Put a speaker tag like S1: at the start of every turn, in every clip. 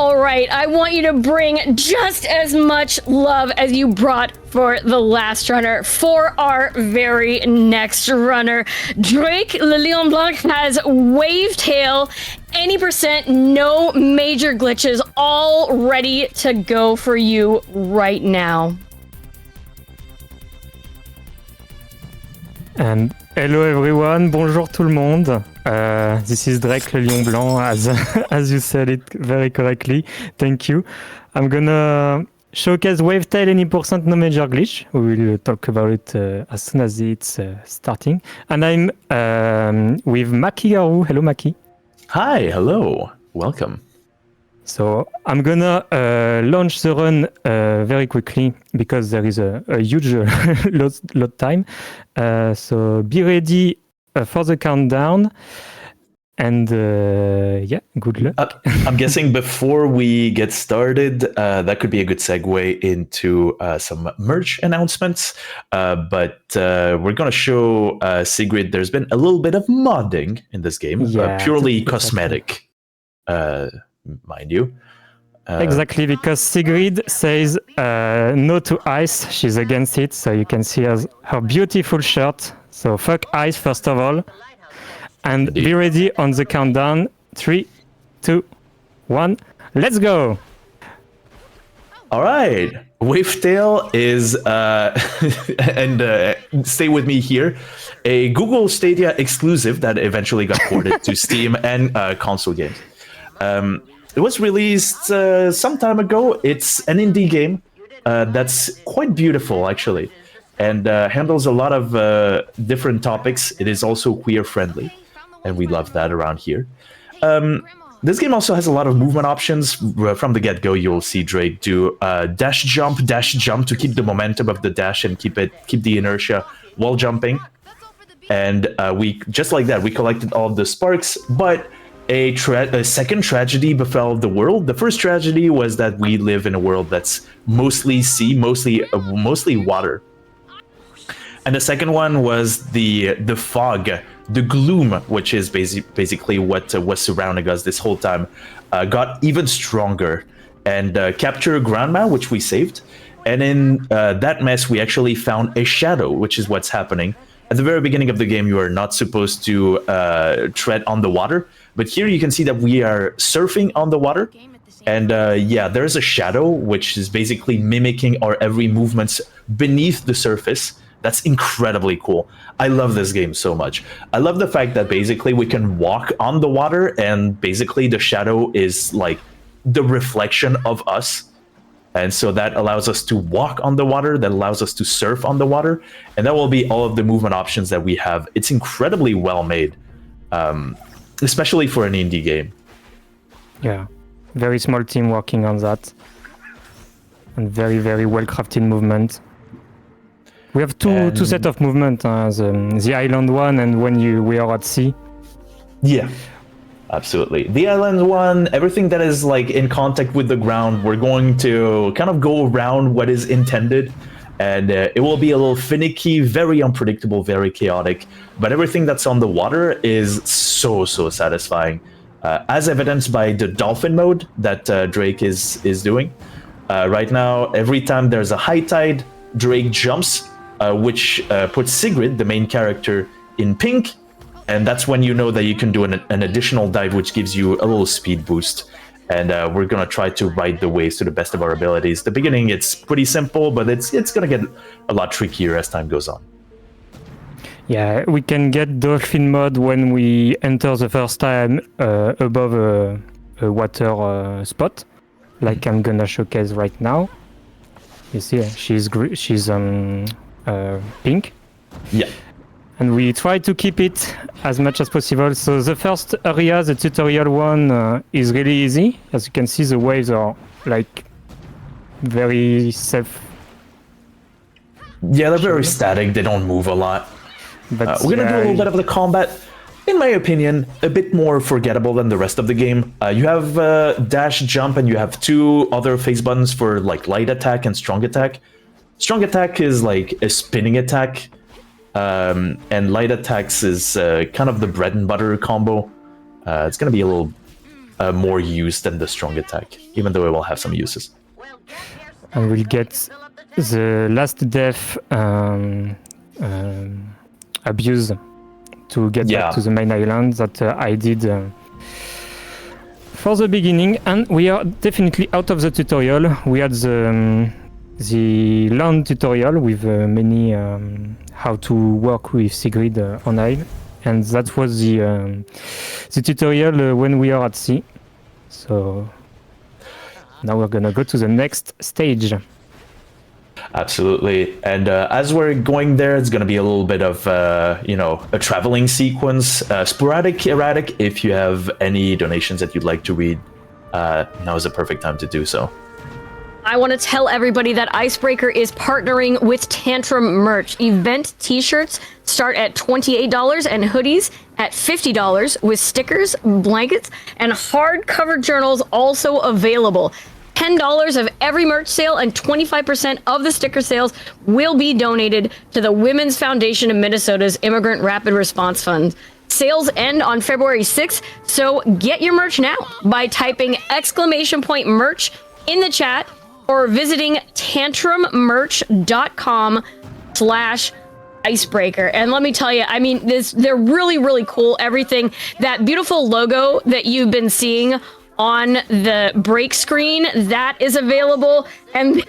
S1: All right, I want you to bring just as much love as you brought for the last runner for our very next runner. Drake Le Lion Blanc has Wavetale, any percent, no major glitches, all ready to go for you right now.
S2: And hello everyone, bonjour tout le monde. This is Drake Le Lion Blanc, as you said it very correctly. Thank you. I'm gonna showcase Wavetale Any percent no major glitch. We will talk about it as soon as it's starting. And I'm with Maki Garu. Hello Maki.
S3: Hi, hello, welcome.
S2: So I'm gonna launch the run very quickly because there is a huge load time. So be ready for the countdown. And yeah, good luck.
S3: I'm guessing before we get started, that could be a good segue into some merch announcements. But we're going to show Sigrid, there's been a little bit of modding in this game, purely cosmetic. Mind you.
S2: Exactly, because Sigrid says no to ice. She's against it, so you can see her beautiful shirt. So fuck ice, first of all. And be ready on the countdown. 3, 2, 1, let's go!
S3: All right. Wavetale is, and stay with me here, a Google Stadia exclusive that eventually got ported to Steam and console games. It was released some time ago. It's an indie game that's quite beautiful, actually, and handles a lot of different topics. It is also queer-friendly, and we love that around here. This game also has a lot of movement options. From the get-go, you'll see Drake do dash, jump to keep the momentum of the dash and keep the inertia while jumping. And we just like that, we collected all of the sparks, but a second tragedy befell the world. The first tragedy was that we live in a world that's mostly sea, mostly water. And the second one was the fog, the gloom, which is basically what was surrounding us this whole time, got even stronger and captured Grandma, which we saved. And in that mess, we actually found a shadow, which is what's happening. At the very beginning of the game, you are not supposed to tread on the water. But here you can see that we are surfing on the water. And yeah, there's a shadow, which is basically mimicking our every movements beneath the surface. That's incredibly cool. I love this game so much. I love the fact that basically we can walk on the water and basically the shadow is like the reflection of us. And so that allows us to walk on the water, that allows us to surf on the water, and that will be all of the movement options that we have. It's incredibly well made, especially for an indie game.
S2: Yeah, very small team working on that, and very, very well-crafted movement. We have two sets of movement, the island one and when we are at sea.
S3: Yeah. Absolutely. The island one, everything that is like in contact with the ground, we're going to kind of go around what is intended, and it will be a little finicky, very unpredictable, very chaotic, but everything that's on the water is so satisfying, as evidenced by the dolphin mode that Drake is doing. Right now, every time there's a high tide, Drake jumps, which puts Sigrid, the main character, in pink. And that's when you know that you can do an additional dive, which gives you a little speed boost. And we're going to try to ride the waves to the best of our abilities. The beginning, it's pretty simple, but it's going to get a lot trickier as time goes on.
S2: Yeah, we can get dolphin mode when we enter the first time above a water spot, like I'm going to showcase right now. You see, she's pink.
S3: Yeah.
S2: And we try to keep it as much as possible. So the first area, the tutorial one, is really easy. As you can see, the waves are like very safe.
S3: Yeah, they're very static. They don't move a lot.
S2: But
S3: we're gonna do a little bit of the combat. In my opinion, a bit more forgettable than the rest of the game. You have dash, jump, and you have two other face buttons for like light attack and strong attack. Strong attack is like a spinning attack. And light attacks is kind of the bread and butter combo. It's going to be a little more use than the strong attack, even though it will have some uses.
S2: And we'll get the last death abuse to get back to the main island that I did for the beginning. And we are definitely out of the tutorial. We had the land tutorial with many how to work with Sigrid on Isle, and that was the tutorial when we are at sea. So now we're gonna go to the next stage.
S3: Absolutely. And as we're going there, it's going to be a little bit of, a traveling sequence, sporadic, erratic. If you have any donations that you'd like to read, now is the perfect time to do so.
S1: I want to tell everybody that ICEBreaker is partnering with Tantrum merch. Event t-shirts start at $28 and hoodies at $50 with stickers, blankets, and hardcover journals also available. $10 of every merch sale and 25% of the sticker sales will be donated to the Women's Foundation of Minnesota's Immigrant Rapid Response Fund. Sales end on February 6th, so get your merch now by typing !merch in the chat or visiting tantrummerch.com/icebreaker. And let me tell you, I mean, they're really, really cool. Everything, that beautiful logo that you've been seeing on the break screen, that is available, and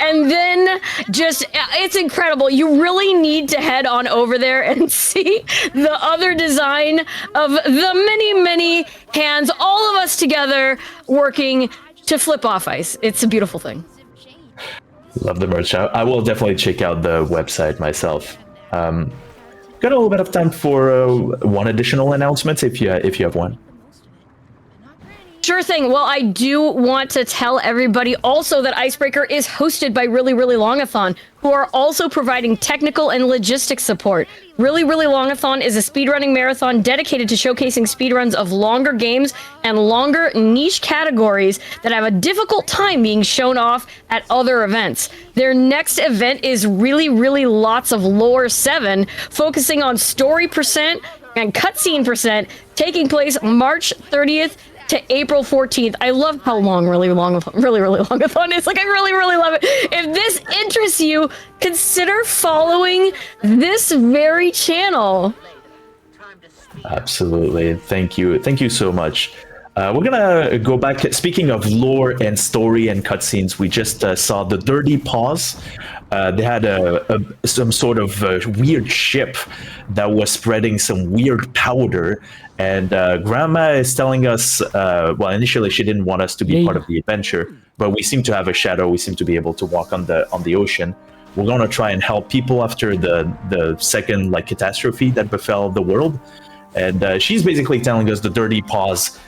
S1: then just, it's incredible. You really need to head on over there and see the other design of the many hands, all of us together working to flip off ice. It's a beautiful thing.
S3: Love the merch. I will definitely check out the website myself. Got a little bit of time for one additional announcement if you have one.
S1: Sure thing. Well, I do want to tell everybody also that ICEBreaker is hosted by Really Really Longathon, who are also providing technical and logistics support. Really Really Longathon is a speedrunning marathon dedicated to showcasing speedruns of longer games and longer niche categories that have a difficult time being shown off at other events. Their next event is Really Really Lots of Lore 7, focusing on story percent and cutscene percent, taking place March 30th to April 14th. I love how really longathon is. Like, I really love it. If this interests you, consider following this very channel.
S3: Absolutely. Thank you so much. We're gonna go back. Speaking of lore and story and cutscenes, we just saw the Dirty Paws. They had some sort of weird ship that was spreading some weird powder, and Grandma is telling us, well, initially she didn't want us to be part of the adventure, but we seem to have a shadow. We seem to be able to walk on the ocean. We're gonna try and help people after the second catastrophe that befell the world, and she's basically telling us the Dirty Paws.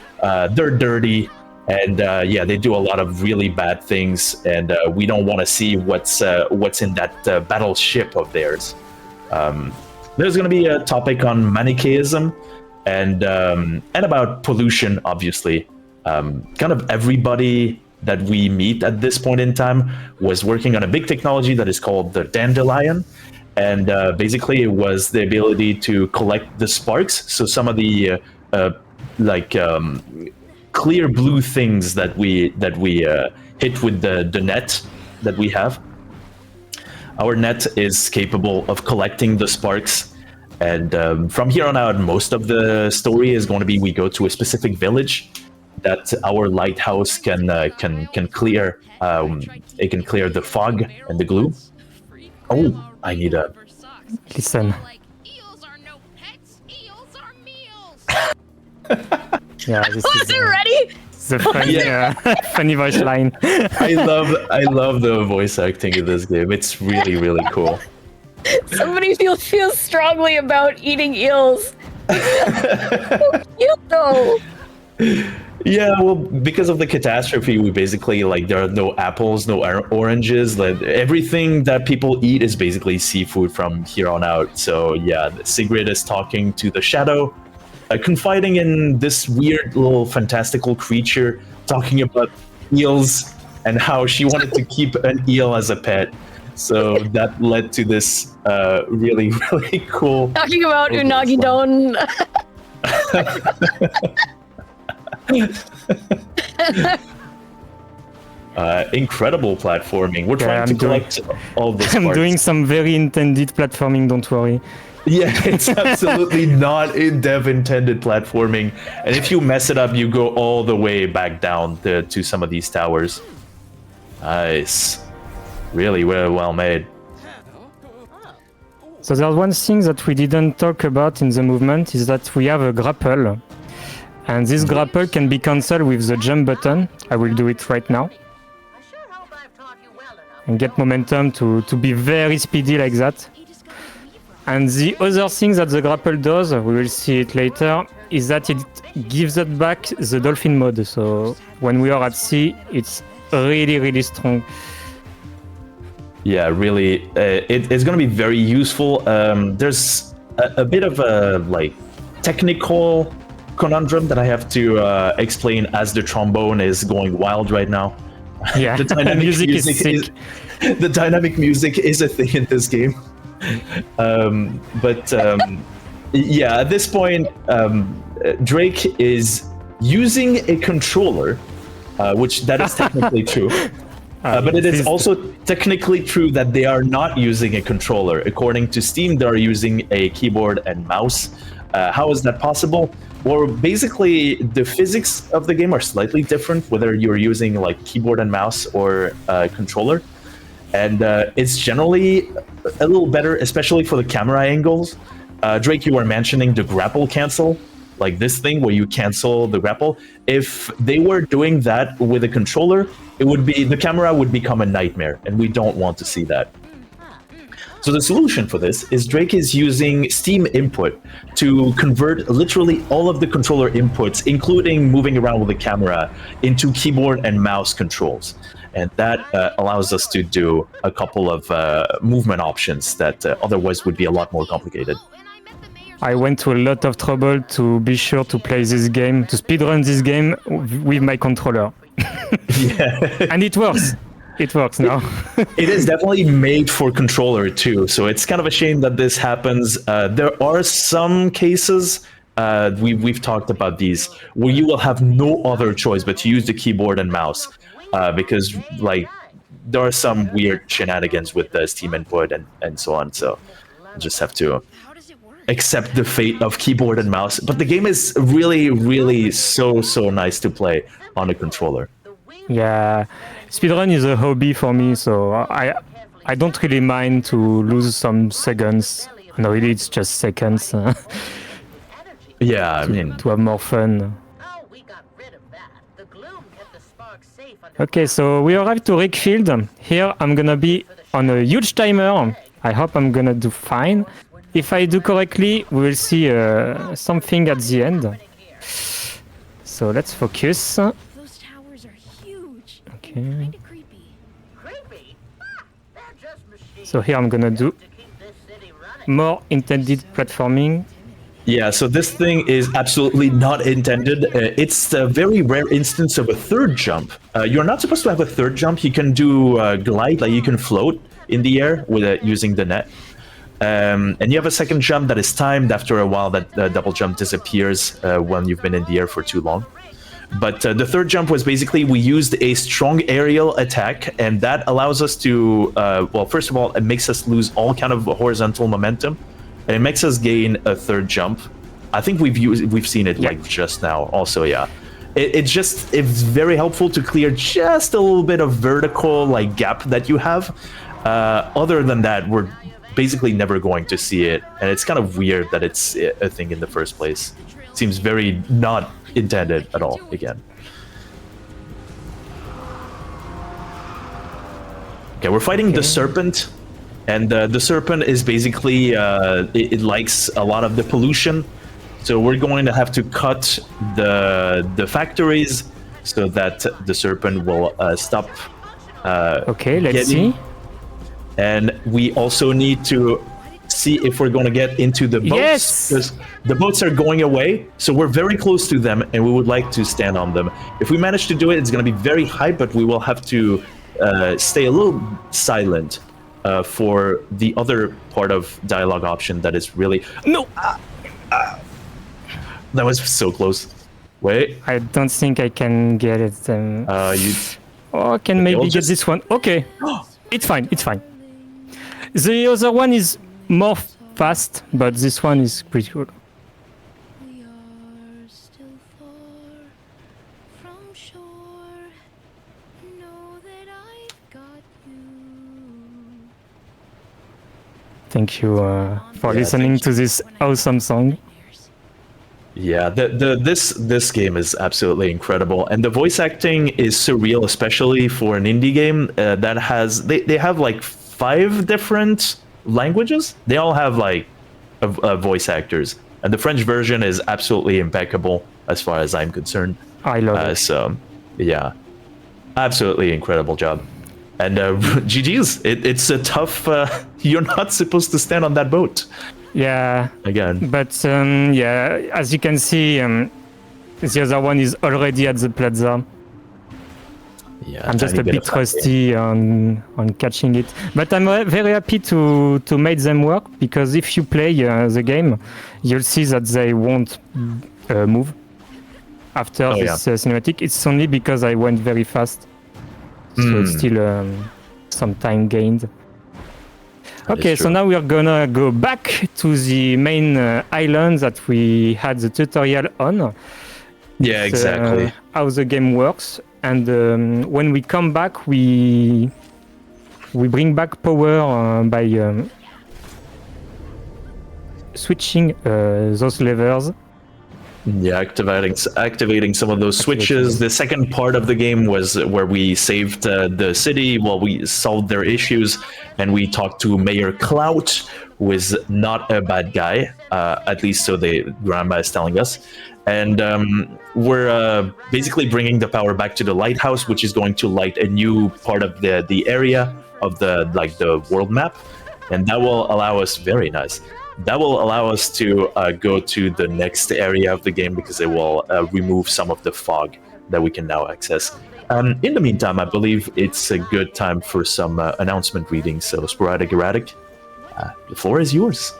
S3: They're dirty, and they do a lot of really bad things, and we don't want to see what's in that battleship of theirs. There's going to be a topic on Manichaeism and about pollution, obviously. Kind of everybody that we meet at this point in time was working on a big technology that is called the Dandelion, and basically it was the ability to collect the sparks. So some of the clear blue things that we hit with the net that we have. Our net is capable of collecting the sparks, and from here on out, most of the story is going to be we go to a specific village that our lighthouse can clear. It can clear the fog and the gloom. Oh, I need a
S2: listen. Yeah, this
S1: is it ready?
S2: The funny, funny voice line.
S3: I love the voice acting in this game. It's really cool.
S1: Somebody feels strongly about eating eels. So cute though.
S3: Yeah, well, because of the catastrophe, we basically there are no apples, no oranges. Everything that people eat is basically seafood from here on out. So yeah, Sigrid is talking to the shadow, confiding in this weird little fantastical creature, talking about eels and how she wanted to keep an eel as a pet. So that led to this really cool.
S1: Talking about Unagi Don.
S3: Incredible platforming. We're trying to collect all this.
S2: I'm doing some very intended platforming, don't worry.
S3: Yeah, it's absolutely not in-dev intended platforming. And if you mess it up, you go all the way back down to some of these towers. Nice. Really well made.
S2: So there's one thing that we didn't talk about in the movement is that we have a grapple. And this grapple can be cancelled with the jump button. I will do it right now. And get momentum to be very speedy like that. And the other thing that the grapple does, we will see it later, is that it gives us back the dolphin mode. So when we are at sea, it's really strong.
S3: Yeah, really, it's going to be very useful. There's a bit of a technical conundrum that I have to explain as the trombone is going wild right now.
S2: Yeah,
S3: the dynamic
S2: music is sick.
S3: The dynamic music is a thing in this game. Yeah, at this point, Drake is using a controller, which that is technically true. But it is also technically true that they are not using a controller. According to Steam, they are using a keyboard and mouse. How is that possible? Well, basically, the physics of the game are slightly different, whether you're using keyboard and mouse or controller. And it's generally a little better, especially for the camera angles. Drake, you were mentioning the grapple cancel, like this thing where you cancel the grapple. If they were doing that with a controller, the camera would become a nightmare, and we don't want to see that. So the solution for this is Drake is using Steam input to convert literally all of the controller inputs, including moving around with the camera, into keyboard and mouse controls. And that allows us to do a couple of movement options that otherwise would be a lot more complicated.
S2: I went to a lot of trouble to be sure to play this game, to speedrun this game with my controller.
S3: Yeah.
S2: And it works. It works now.
S3: It is definitely made for controller too, so it's kind of a shame that this happens. There are some cases, we've talked about these, where you will have no other choice but to use the keyboard and mouse. Because there are some weird shenanigans with the Steam input and so on, so you just have to accept the fate of keyboard and mouse. But the game is really so nice to play on a controller.
S2: Yeah, speedrun is a hobby for me, so I don't really mind to lose some seconds. No, really, it's just seconds.
S3: Yeah, I mean,
S2: to have more fun. Okay, so we arrived to Rickfield. Here I'm gonna be on a huge timer. I hope I'm gonna do fine. If I do correctly, we will see something at the end. So let's focus.
S4: Those towers are huge.
S2: Okay.
S4: Kinda creepy.
S2: So here I'm gonna do more intended platforming.
S3: yeah, so this thing is absolutely not intended. It's a very rare instance of a third jump. You're not supposed to have a third jump. You can do glide, like you can float in the air with using the net. And you have a second jump that is timed. After a while, that double jump disappears when you've been in the air for too long. But the third jump was basically we used a strong aerial attack, and that allows us to, well, first of all, it makes us lose all kind of horizontal momentum. And it makes us gain a third jump. I think we've seen it like just now. Also, yeah, it's very helpful to clear just a little bit of vertical gap that you have. Other than that, we're basically never going to see it, and it's kind of weird that it's a thing in the first place. It seems very not intended at all. Again. Okay, we're fighting the serpent. And the serpent is basically, it likes a lot of the pollution. So we're going to have to cut the factories so that the serpent will stop.
S2: Okay, let's see.
S3: And we also need to see if we're going to get into the boats.
S2: Yes!
S3: Because the boats are going away. So we're very close to them and we would like to stand on them. If we manage to do it, it's going to be very high, but we will have to stay a little silent. For the other part of dialogue option that is really... No! That was so close. Wait,
S2: I don't think I can get it.
S3: you.
S2: Oh, I can
S3: Okay,
S2: maybe
S3: I'll
S2: get
S3: just-
S2: this one. Okay, it's fine. It's fine. The other one is more fast, but this one is pretty cool.
S4: We are still far from shore. Know that I've got you.
S2: Thank you for
S3: Yeah,
S2: listening
S3: thank
S2: to this awesome song.
S3: Yeah, this game is absolutely incredible, and the voice acting is surreal, especially for an indie game that has they have like 5 different languages. They all have like voice actors, and the French version is absolutely impeccable as far as I'm concerned.
S2: I love it.
S3: So, yeah, absolutely incredible job. And GG's. It's a tough. You're not supposed to stand on that boat
S2: Yeah,
S3: again.
S2: but yeah, as you can see, the other one is already at the plaza.
S3: Yeah,
S2: I'm just
S3: tiny
S2: a
S3: bit
S2: bit
S3: of time.
S2: rusty on catching it, but I'm very happy to make them work, because if you play the game, you'll see that they won't move after
S3: Oh,
S2: this cinematic. It's only because I went very fast, so it's still some time gained.
S3: That is
S2: Okay, so
S3: true.
S2: now we are gonna go back to the main island that we had the tutorial on.
S3: Yeah, exactly.
S2: How the game works, and when we come back, we bring back power by switching those levers.
S3: Yeah, activating some of those switches. The second part of the game was where we saved the city while we solved their issues, and we talked to Mayor Clout, who is not a bad guy, at least so the grandma is telling us. And we're basically bringing the power back to the lighthouse, which is going to light a new part of the area of the world map, and that will allow us. Very nice. That will allow us to go to the next area of the game, because it will remove some of the fog that we can now access. In the meantime, I believe it's a good time for some announcement readings. So, Sporadic Erratic, the floor is yours.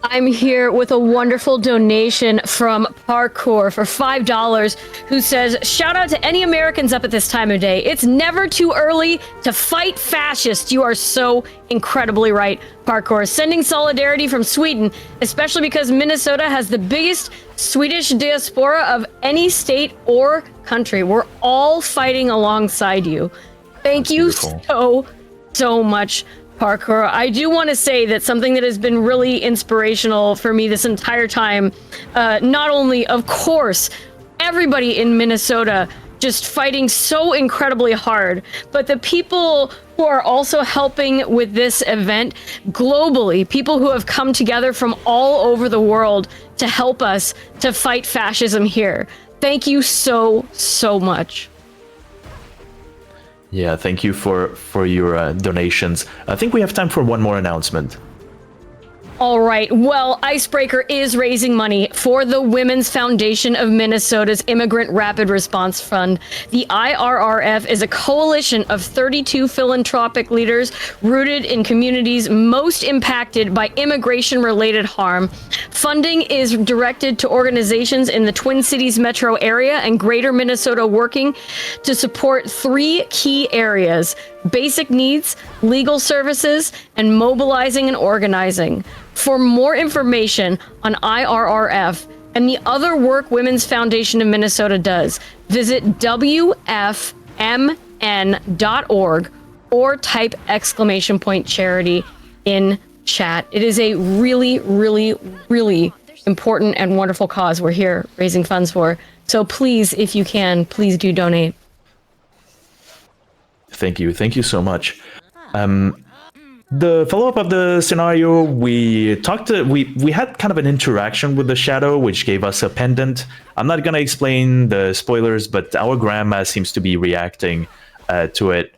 S1: I'm here with a wonderful donation from Parkour for $5, who says, shout out to any Americans up at this time of day. It's never too early to fight fascists. You are so incredibly right, Parkour. Sending solidarity from Sweden, especially because Minnesota has the biggest Swedish diaspora of any state or country. We're all fighting alongside you. Thank you
S3: beautiful.
S1: so much, Parkour. I do want to say that something that has been really inspirational for me this entire time, not only, of course, everybody in Minnesota just fighting so incredibly hard, but the people who are also helping with this event globally, people who have come together from all over the world to help us to fight fascism here. Thank you so much.
S3: Yeah, thank you for your donations. I think we have time for one more announcement.
S1: All right. Well, ICEBreaker is raising money for the Women's Foundation of Minnesota's Immigrant Rapid Response Fund. The IRRF is a coalition of 32 philanthropic leaders rooted in communities most impacted by immigration-related harm. Funding is directed to organizations in the Twin Cities metro area and greater Minnesota, working to support 3 key areas: basic needs, legal services, and mobilizing and organizing. For more information on IRRF and the other work Women's Foundation of Minnesota does, visit WFMN.org or type !charity in chat. It is a really important and wonderful cause we're here raising funds for. So please, if you can, please do donate.
S3: Thank you so much. The follow-up of the scenario, we had kind of an interaction with the shadow, which gave us a pendant. I'm not gonna explain the spoilers, but our grandma seems to be reacting to it.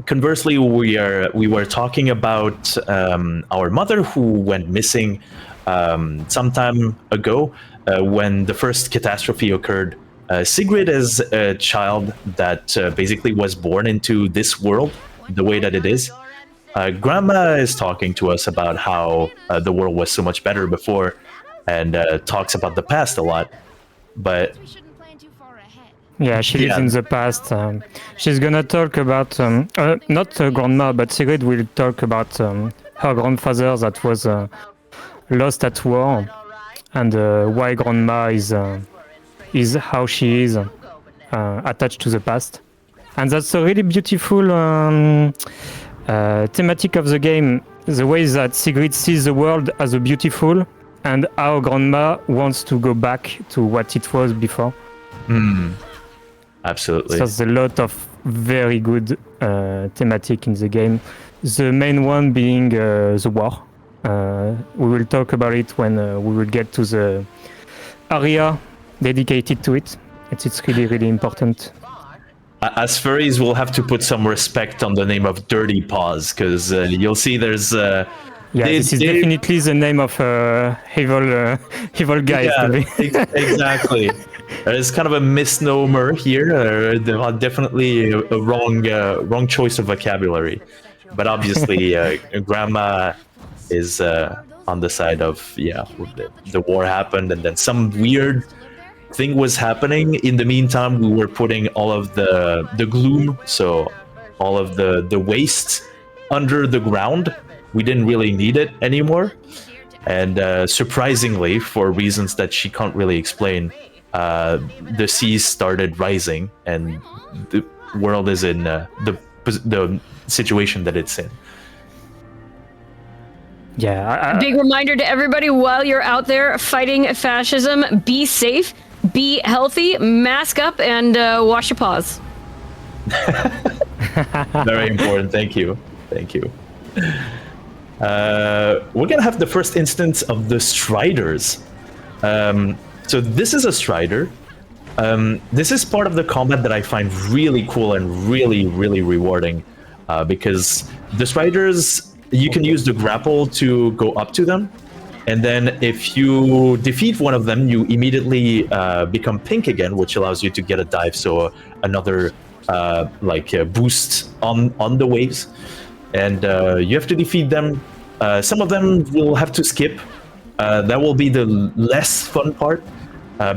S3: Conversely, we were talking about our mother, who went missing some time ago when the first catastrophe occurred. Sigrid is a child that basically was born into this world the way that it is. Grandma is talking to us about how the world was so much better before, and talks about the past a lot. But
S4: We shouldn't plan too far ahead.
S2: Yeah, she lives
S3: Yeah.
S2: in the past. She's gonna talk about not grandma, but Sigrid will talk about her grandfather that was lost at war, and why grandma is how she is attached to the past. And that's a really beautiful thematic of the game. The way that Sigrid sees the world as a beautiful, and how grandma wants to go back to what it was before.
S3: absolutely.
S2: So there's a lot of very good thematic in the game. The main one being the war. We will talk about it when we will get to the area dedicated to it. It's really, really important.
S3: As furries, we'll have to put some respect on the name of Dirty Paws, because you'll see there's...
S2: Yeah, this is definitely the name of evil guys.
S3: Yeah, exactly. It's kind of a misnomer here. Definitely a wrong choice of vocabulary. But obviously, Grandma is on the side of, the war happened, and then some weird thing was happening. In the meantime, we were putting all of the gloom, so all of the waste under the ground. We didn't really need it anymore. And surprisingly, for reasons that she can't really explain, the seas started rising, and the world is in the situation that it's in.
S2: Yeah,
S1: Big reminder to everybody while you're out there fighting fascism, be safe, be healthy, mask up, and wash your paws.
S3: Very important. Thank you. We're gonna have the first instance of the Striders. So this is a Strider. This is part of the combat that I find really cool and really, really rewarding, because the Striders, you can use the grapple to go up to them, and then if you defeat one of them, you immediately become pink again, which allows you to get a dive, so another boost on the waves. And you have to defeat them. Some of them will have to skip. That will be the less fun part,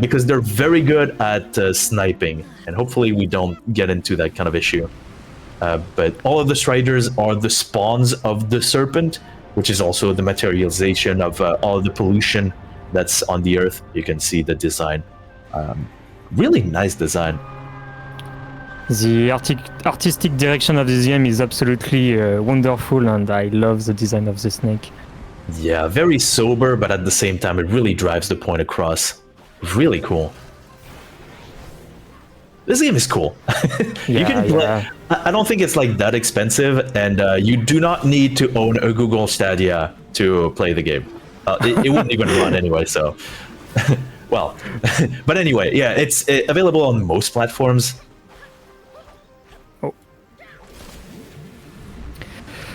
S3: because they're very good at sniping, and hopefully we don't get into that kind of issue. But all of the Striders are the spawns of the serpent, which is also the materialization of all of the pollution that's on the earth. You can see the design. Really nice design.
S2: the artistic direction of this game is absolutely wonderful, and I love the design of the snake.
S3: Yeah, very sober, but at the same time, it really drives the point across. Really cool. This game is cool. You can play.
S2: Yeah.
S3: I don't think it's like that expensive, and you do not need to own a Google Stadia to play the game. It wouldn't even run anyway. So, well, but anyway, yeah, it's available on most platforms.
S2: Oh.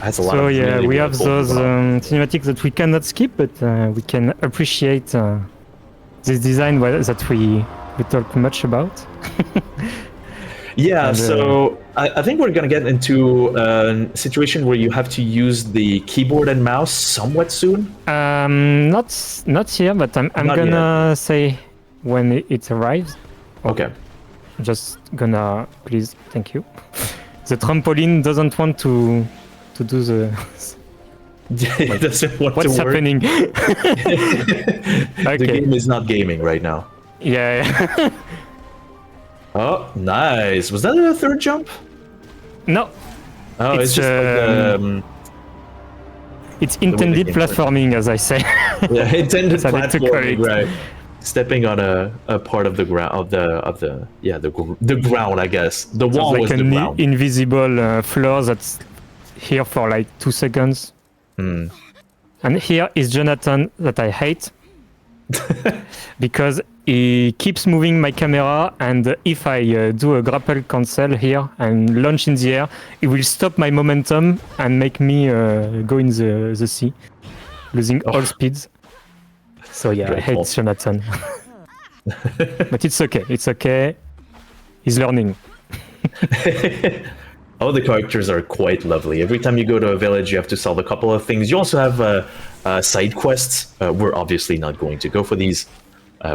S3: Has a lot
S2: So
S3: of
S2: yeah,
S3: really,
S2: we
S3: really
S2: have
S3: cool
S2: those
S3: stuff.
S2: cinematics that we cannot skip, but we can appreciate this design that we talk much about.
S3: Yeah,
S2: And,
S3: so I think we're gonna get into a situation where you have to use the keyboard and mouse somewhat soon.
S2: Not here, but I'm
S3: Not
S2: gonna say when it arrives.
S3: Okay.
S2: Just gonna please, thank you. The trampoline doesn't want to do the.
S3: It doesn't want
S2: What's
S3: to work.
S2: happening?
S3: The
S2: Okay.
S3: game is not gaming right now.
S2: Yeah.
S3: Oh, nice. Was that a third jump?
S2: No,
S3: Oh, it's
S2: It's,
S3: just like
S2: it's intended
S3: game works.
S2: platforming, as I say.
S3: yeah, intended
S2: Decided to call
S3: platforming,
S2: it.
S3: right? Stepping on a part of the ground of the ground, I guess. The
S2: So
S3: wall
S2: it's
S3: was
S2: like
S3: the
S2: an
S3: ground.
S2: invisible floor that's here for like 2 seconds.
S3: Hmm.
S2: And here is Jonathan that I hate because he keeps moving my camera, and if I do a grapple cancel here and launch in the air, it will stop my momentum and make me go in the sea, losing all speeds. So yeah, I
S3: Dreadful.
S2: hate Jonathan. But it's okay. He's learning.
S3: All the characters are quite lovely. Every time you go to a village, you have to solve a couple of things. You also have side quests. We're obviously not going to go for these.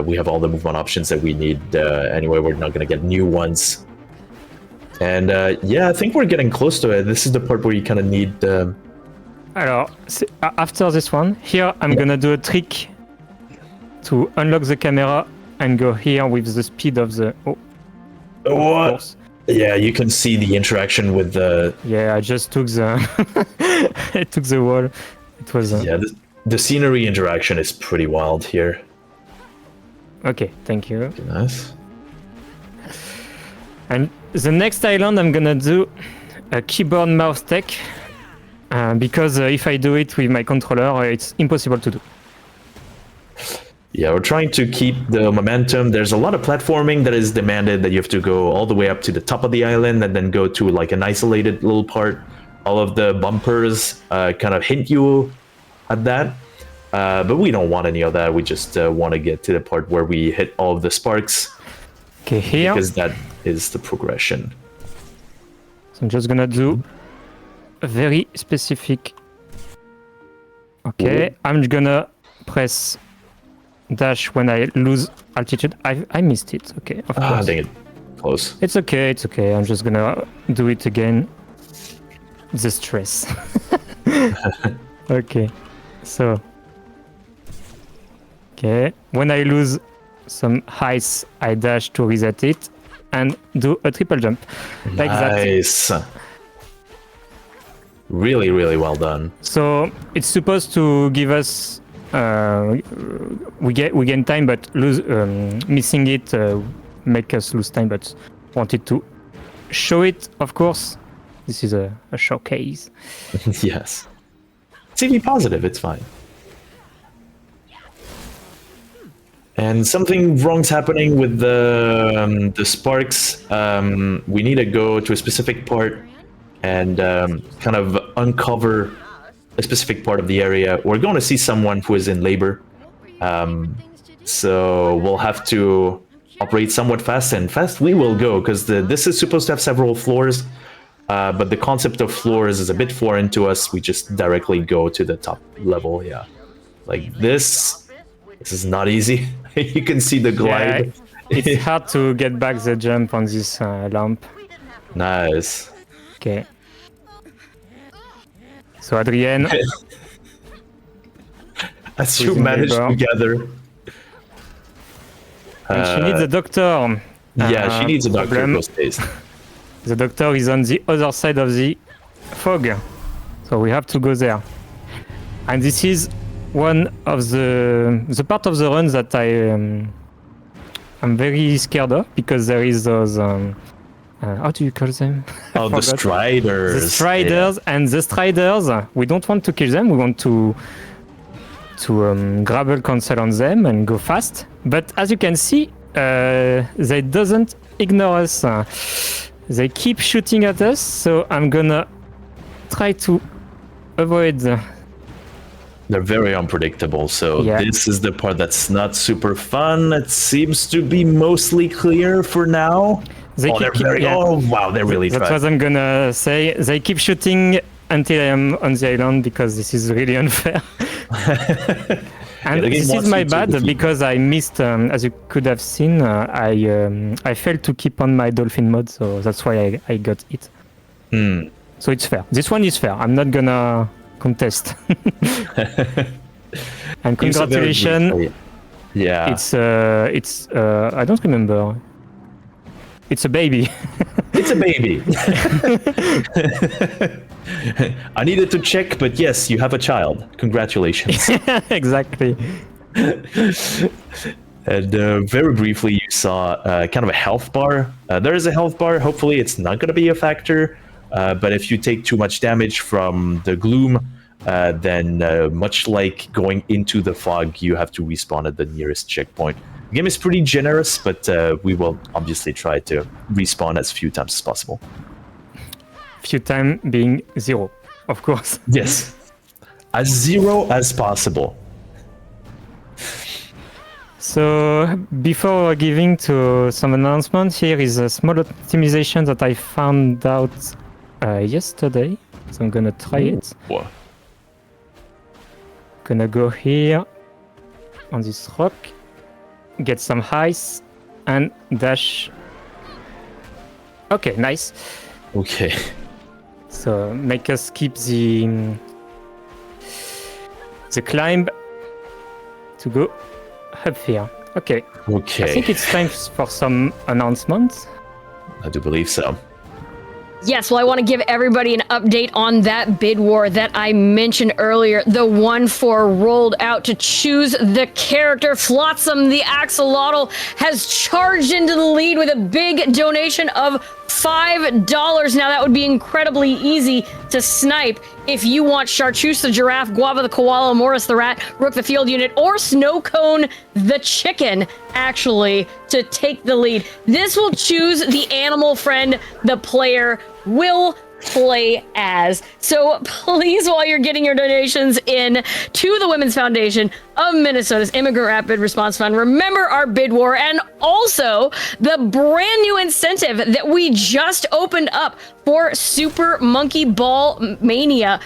S3: We have all the movement options that we need. Anyway, we're not going to get new ones. And yeah, I think we're getting close to it. This is the part where you kind of need...
S2: Alors, after this one, here I'm gonna do a trick to unlock the camera and go here with the speed of the... Oh,
S3: What?
S2: of course.
S3: Yeah, you can see the interaction with the...
S2: Yeah, I just took the... I took the wall. It was...
S3: Yeah, the scenery interaction is pretty wild here.
S2: Okay, thank you.
S3: Nice.
S2: And the next island I'm gonna do a keyboard mouse tech because if I do it with my controller, it's impossible to do.
S3: Yeah, we're trying to keep the momentum. There's a lot of platforming that is demanded, that you have to go all the way up to the top of the island and then go to like an isolated little part. All of the bumpers kind of hint you at that. But we don't want any of that. We just want to get to the part where we hit all of the sparks.
S2: Okay, here.
S3: Because that is the progression.
S2: So I'm just gonna do a very specific... Okay, I'm gonna press dash when I lose altitude. I missed it. Okay, of course.
S3: Dang it. Close.
S2: It's okay, it's okay. I'm just gonna do it again. The stress. Okay, so... Okay, when I lose some height, I dash to reset it and do a triple jump. Like that.
S3: Nice. Really, really well done.
S2: So it's supposed to give us we gain time, but missing it make us lose time. But wanted to show it, of course. This is a showcase.
S3: Yes. TV positive, it's fine. And something wrong's happening with the sparks. We need to go to a specific part and kind of uncover a specific part of the area. We're going to see someone who is in labor. So we'll have to operate somewhat fast, and fast we will go, because this is supposed to have several floors. But the concept of floors is a bit foreign to us. We just directly go to the top level, yeah. Like this is not easy. You can see the glide.
S2: Yeah, it's hard to get back the jump on this lamp.
S3: Nice.
S2: Okay. So Adrienne,
S3: As you managed
S2: labor.
S3: together.
S2: and she needs a doctor.
S3: Yeah, she needs a doctor
S2: problem.
S3: those days.
S2: The doctor is on the other side of the fog, so we have to go there. And this is one of the part of the run that I'm very scared of, because there is those how do you call them?
S3: Oh, the
S2: forgot.
S3: striders.
S2: The striders, and the striders, we don't want to kill them. We want to grab a cancel on them and go fast. But as you can see, they doesn't ignore us. They keep shooting at us, so I'm gonna try to avoid.
S3: They're very unpredictable, so
S2: Yeah.
S3: this is the part that's not super fun. It seems to be mostly clear for now.
S2: They
S3: Oh, they're very...
S2: yeah.
S3: Oh, wow, they're really
S2: That's
S3: trying.
S2: what I'm gonna say. They keep shooting until I am on the island, because this is really unfair. And
S3: the game
S2: this
S3: wants
S2: is my
S3: you to
S2: bad,
S3: defeat
S2: because I missed, as you could have seen, I failed to keep on my dolphin mode, so that's why I got it. So it's fair. This one is fair. I'm not gonna contest. And
S3: Seems so very
S2: congratulations.
S3: briefly. Yeah.
S2: It's I don't remember. It's a baby.
S3: It's a baby. I needed to check, but yes, you have a child. Congratulations.
S2: Exactly.
S3: And very briefly, you saw kind of a health bar. There is a health bar. Hopefully, it's not going to be a factor. But if you take too much damage from the gloom, then much like going into the fog, you have to respawn at the nearest checkpoint. The game is pretty generous, but we will obviously try to respawn as few times as possible.
S2: Few time being 0, of course.
S3: Yes. As zero as possible.
S2: So before giving to some announcements, here is a small optimization that I found out yesterday. So I'm gonna try it.
S3: Whoa.
S2: Gonna go here on this rock. get some ice, and dash. Okay, nice.
S3: Okay.
S2: So make us keep the climb to go up here. Okay.
S3: Okay.
S2: I think it's time for some announcements.
S3: I do believe so.
S1: Yes, well, I want to give everybody an update on that bid war that I mentioned earlier. The 1-4 rolled out to choose the character. Flotsam the Axolotl has charged into the lead with a big donation of $5. Now, that would be incredibly easy to snipe if you want Chartreuse the Giraffe, Guava the Koala, Morris the Rat, Rook the Field Unit, or Snowcone the Chicken, actually, to take the lead. This will choose the animal friend the player will play as. So please, while you're getting your donations in to the Women's Foundation of Minnesota's Immigrant Rapid Response Fund, remember our bid war and also the brand new incentive that we just opened up for Super Monkey Ball Mania.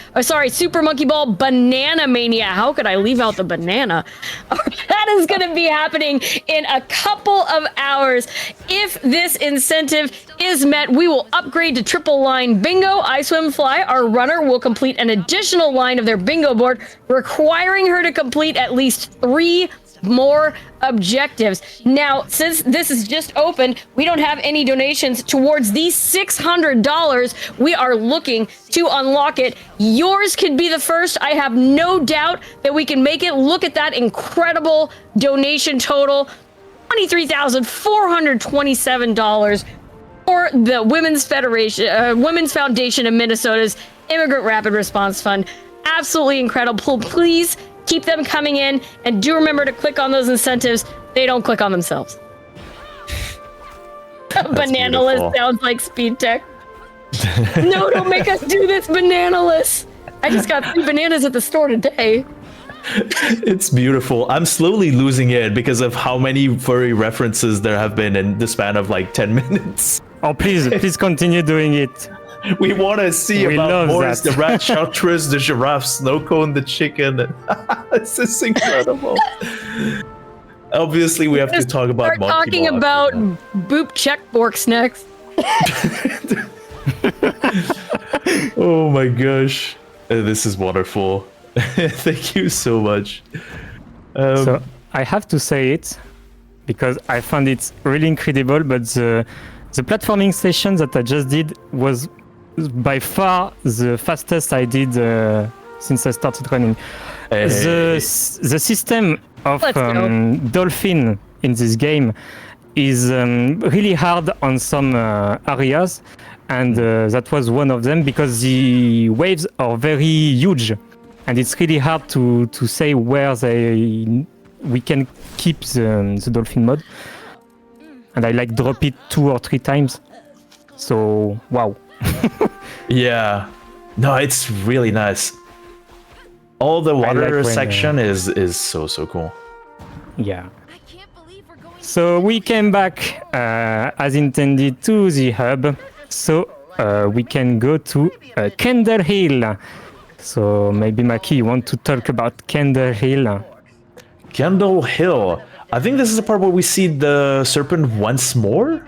S1: Super Monkey Ball Banana Mania. How could I leave out the banana? That is going to be happening in a couple of hours. If this incentive is met, we will upgrade to triple line bingo. I Swim Fly, our runner, will complete an additional line of their bingo board, requiring her to complete at least 3 more objectives. Now, since this is just open, we don't have any donations towards the $600 we are looking to unlock it. Yours could be the first. I have no doubt that we can make it. Look at that incredible donation total, $23,427 for the Women's Foundation of Minnesota's Immigrant Rapid Response Fund. Absolutely incredible. Please keep them coming in, and do remember to click on those incentives. They don't click on themselves. Banana-less sounds like speed tech. No, don't make us do this, banana-less. I just got 3 bananas at the store today.
S3: It's beautiful. I'm slowly losing it because of how many furry references there have been in the span of like 10 minutes.
S2: Oh, please continue doing it.
S3: We want to see
S2: We
S3: about
S2: love
S3: Morris,
S2: that.
S3: the rat, Chartreuse, the giraffe, Snowcone, the chicken. This is incredible. Obviously, we have to talk about
S1: Start
S3: Monkey
S1: talking
S3: Ball
S1: about
S3: after
S1: boop check borks next.
S3: that. Oh my gosh. This is wonderful. Thank you so much.
S2: So I have to say it because I found it really incredible, but the platforming session that I just did was by far the fastest I did since I started running. The system of dolphin in this game is really hard on some areas, and that was one of them because the waves are very huge, and it's really hard to say where we can keep the dolphin mode. And I like drop it 2 or 3 times. So wow.
S3: Yeah. No, it's really nice. All the water
S2: like
S3: section is so cool.
S2: Yeah.
S4: I can't believe we're going
S2: So we came back as intended to the hub. So we can go to Kendall Hill. So maybe Maki, you want to talk about Kendall Hill?
S3: Kendall Hill. I think this is the part where we see the serpent once more.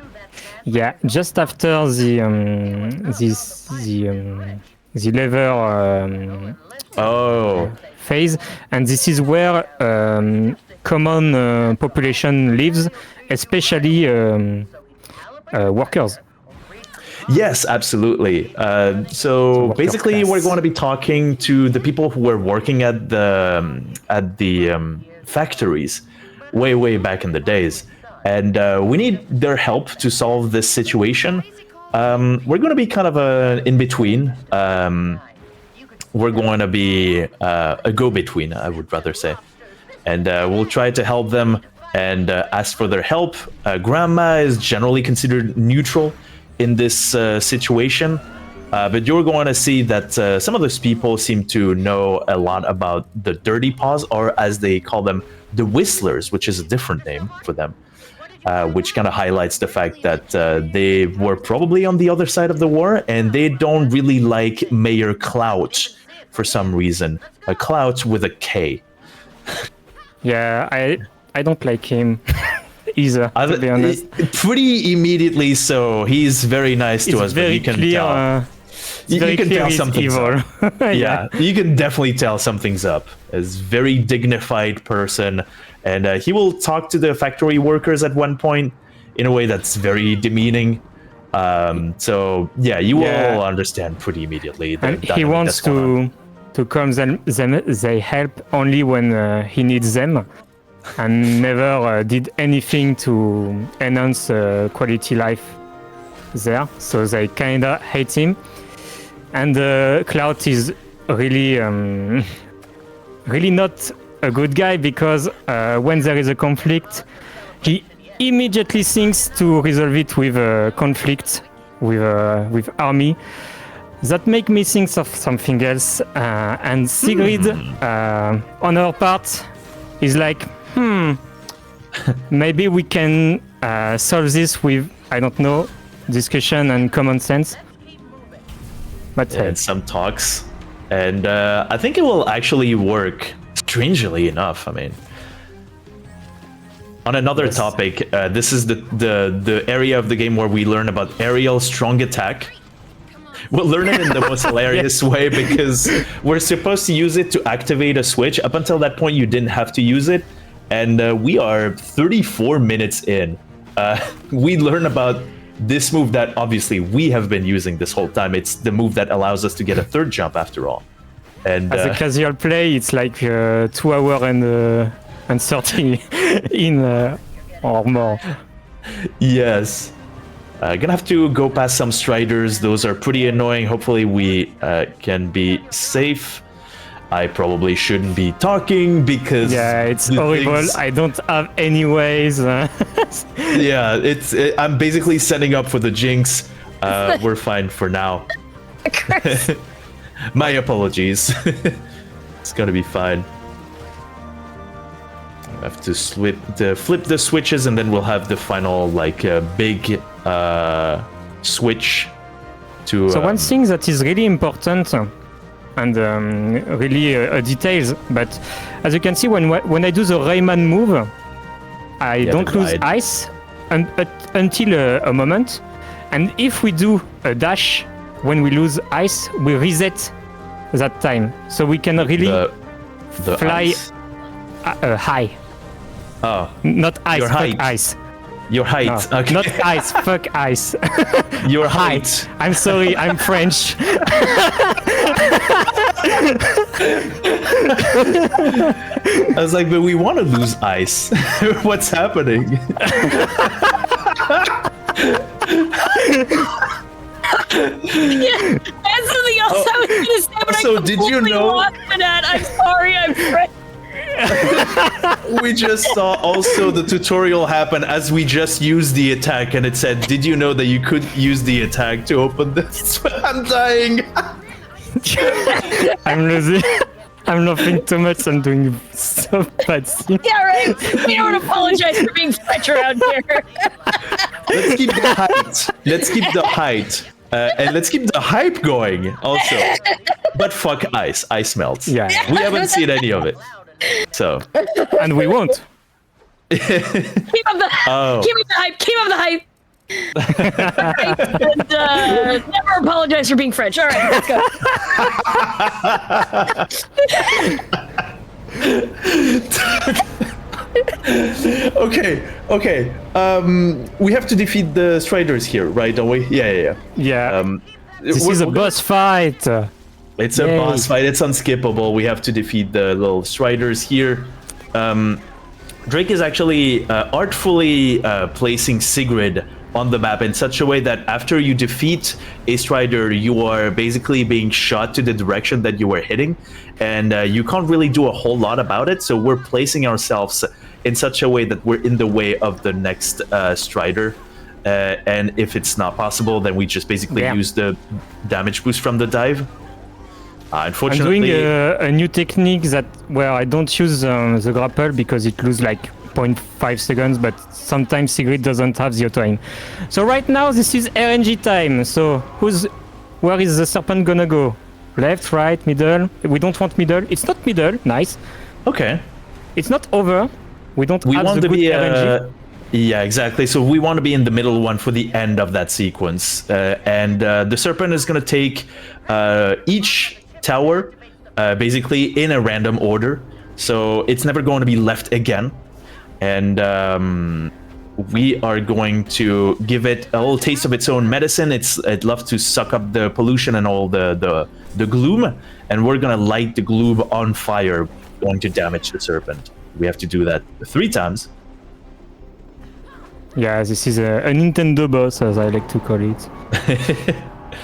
S2: Yeah, just after the lever phase, and this is where common population lives, especially workers.
S3: Yes, absolutely. So basically, we're going to be talking to the people who were working at the factories way back in the days, and we need their help to solve this situation. We're going to be kind of in between. We're going to be a go-between, I would rather say, and we'll try to help them and ask for their help. Grandma is generally considered neutral in this situation, but you're going to see that some of those people seem to know a lot about the Dirty Paws, or as they call them, the Whistlers, which is a different name for them, which kind of highlights the fact that they were probably on the other side of the war, and they don't really like Mayor Clout for some reason. A Clout with a K.
S2: Yeah, I don't like him. either, to be honest.
S3: Pretty immediately, so he's very nice to
S2: It's
S3: us, but
S2: very
S3: you can
S2: clear.
S3: tell.
S2: It's very
S3: You can
S2: clear
S3: tell
S2: he's
S3: something's
S2: evil.
S3: up. Yeah, you can definitely tell something's up. As very dignified person, and he will talk to the factory workers at one point in a way that's very demeaning. So yeah, you will understand pretty immediately. The
S2: And he
S3: dynamic
S2: wants
S3: that's going on.
S2: to come them they help only when he needs them, and never did anything to enhance quality life there. So they kinda hate him. And Cloud is really really not a good guy, because when there is a conflict, he immediately thinks to resolve it with conflict with army. That make me think of something else. And Sigrid, on her part, is like, maybe we can solve this with, I don't know, discussion and common sense. But
S3: And some talks, and I think it will actually work. Strangely enough, I mean. On another topic, this is the area of the game where we learn about aerial strong attack. We'll learn it in the most hilarious way, because we're supposed to use it to activate a switch. Up until that point, you didn't have to use it, and we are 34 minutes in. We learn about this move that obviously we have been using this whole time. It's the move that allows us to get a third jump after all. And
S2: as a casual play, it's like 2 hours and 30 in or more.
S3: Yes. Gonna have to go past some striders. Those are pretty annoying. Hopefully we can be safe. I probably shouldn't be talking because
S2: it's horrible. I don't have any ways.
S3: I'm basically setting up for the jinx. We're fine for now. My apologies. It's gonna be fine. I have to flip the switches, and then we'll have the final big switch to.
S2: So one thing that is really important and really details, but as you can see, when I do the Rayman move, I don't lose ice until a moment, and if we do a dash when we lose ice, we reset that time, so we can really
S3: the
S2: fly high.
S3: Oh,
S2: not ice,
S3: your height.
S2: fuck ice.
S3: Your height.
S2: No,
S3: okay.
S2: not ice, fuck ice.
S3: Your height.
S2: I'm sorry, I'm French.
S3: I was like, but we want to lose ice. What's happening?
S1: Yeah, that's something else I was gonna say, but
S3: so
S1: I
S3: did you
S1: completely
S3: know-
S1: lost it at. I'm sorry, I'm French.
S3: We just saw also the tutorial happen as we just used the attack, and it said, did you know that you could use the attack to open this? I'm dying.
S2: I'm losing. I'm laughing too much. I'm doing so bad things.
S1: Yeah, right. We don't apologize for being French around here.
S3: Let's keep the height. Let's keep the height. And let's keep the hype going also. But fuck ice. Ice melts.
S2: Yeah.
S3: We haven't seen any of it. So.
S2: And we won't.
S1: Keep up the hype. Keep up the hype. And, never apologize for being French. All right, let's go.
S3: Okay. We have to defeat the striders here, right? Don't we? Yeah.
S2: Yeah. This is a boss fight.
S3: It's a boss fight. It's unskippable. We have to defeat the little striders here. Drake is actually artfully placing Sigrid on the map in such a way that after you defeat a strider, you are basically being shot to the direction that you were hitting, and you can't really do a whole lot about it. So we're placing ourselves in such a way that we're in the way of the next strider. And if it's not possible, then we just basically use the damage boost from the dive. Unfortunately,
S2: I'm doing a new technique where I don't use the grapple because it loses like 0.5 seconds, but sometimes Sigrid doesn't have the auto aim. So right now this is RNG time. So where is the serpent gonna go? Left, right, middle? We don't want middle. It's not middle. Nice.
S3: Okay.
S2: It's not over. We don't have
S3: want
S2: the
S3: to
S2: good
S3: be
S2: RNG.
S3: Yeah, exactly. So we want to be in the middle one for the end of that sequence. And the serpent is going to take each tower basically in a random order. So it's never going to be left again. And we are going to give it a little taste of its own medicine. It loves to suck up the pollution and all the gloom. And we're going to light the gloom on fire, going to damage the serpent. We have to do that 3 times.
S2: Yeah, this is a Nintendo boss, as I like to call it.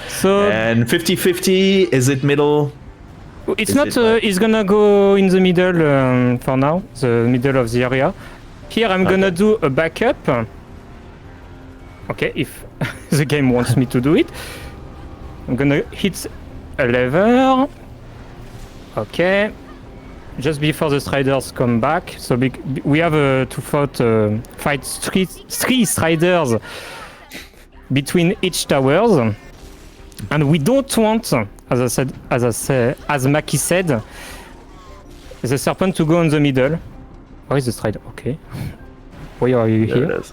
S2: So
S3: And 50-50, is it middle?
S2: it's
S3: is
S2: not.
S3: it like-
S2: It's gonna go in the middle for now, the middle of the area. Here I'm gonna
S3: Okay.
S2: do a backup. Okay, if the game wants me to do it, I'm gonna hit a lever. Okay. Just before the striders come back, so we have to fight three striders between each towers, and we don't want, as Maki said, the serpent to go in the middle. Where is the strider? Okay, why are you
S3: There
S2: here?
S3: it is.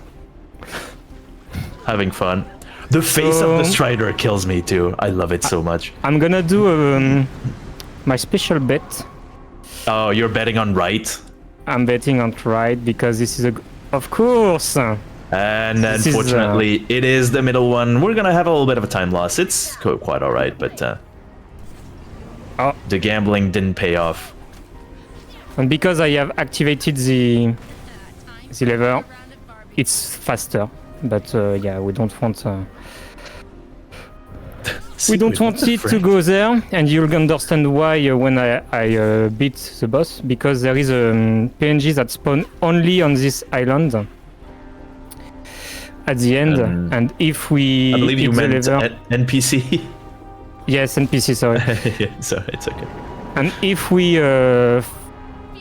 S3: Having fun. The face of the
S2: So-
S3: strider kills me too. I love it so much.
S2: I'm gonna do my special bet.
S3: Oh, you're betting on right.
S2: I'm betting on right because this is of course.
S3: And
S2: This is,
S3: unfortunately, it is the middle one. We're gonna have a little bit of a time loss. It's quite alright, but
S2: Oh.
S3: the gambling didn't pay off.
S2: And because I have activated the lever, it's faster. But yeah, we don't want we don't want it to go there, and you'll understand why when I beat the boss, because there is a PNG that spawn only on this island at the end, and if we
S3: I believe you
S2: hit the
S3: meant
S2: lever,
S3: NPC.
S2: yes, NPC, sorry.
S3: Yeah, so it's okay.
S2: And if we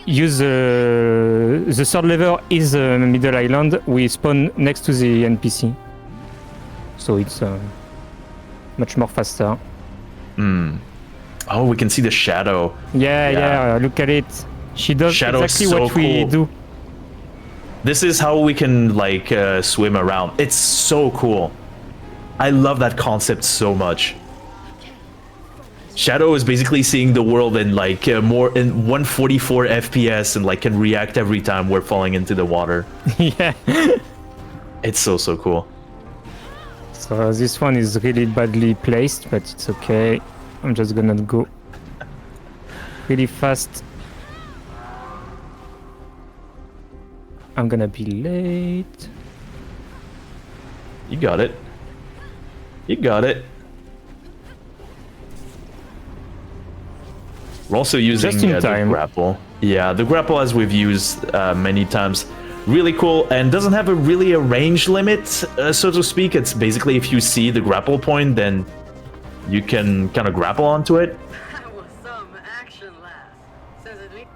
S2: use the third lever is the middle island, we spawn next to the NPC. So it's much more faster.
S3: Oh, we can see the shadow.
S2: Yeah, look at it. She does
S3: Shadow is
S2: exactly
S3: so
S2: what we
S3: cool.
S2: do.
S3: This is how we can like swim around. It's so cool. I love that concept so much. Shadow is basically seeing the world in like more in 144 FPS and like can react every time we're falling into the water.
S2: Yeah.
S3: It's so cool.
S2: So this one is really badly placed, but it's okay. I'm just gonna go really fast. I'm gonna be late.
S3: You got it. You got it. We're also using
S2: Just in
S3: the
S2: time.
S3: grapple. Yeah, the grapple, as we've used many times, really cool and doesn't have a range limit, so to speak. It's basically if you see the grapple point, then you can kind of grapple onto it.
S5: That was some action, lass. Says it me.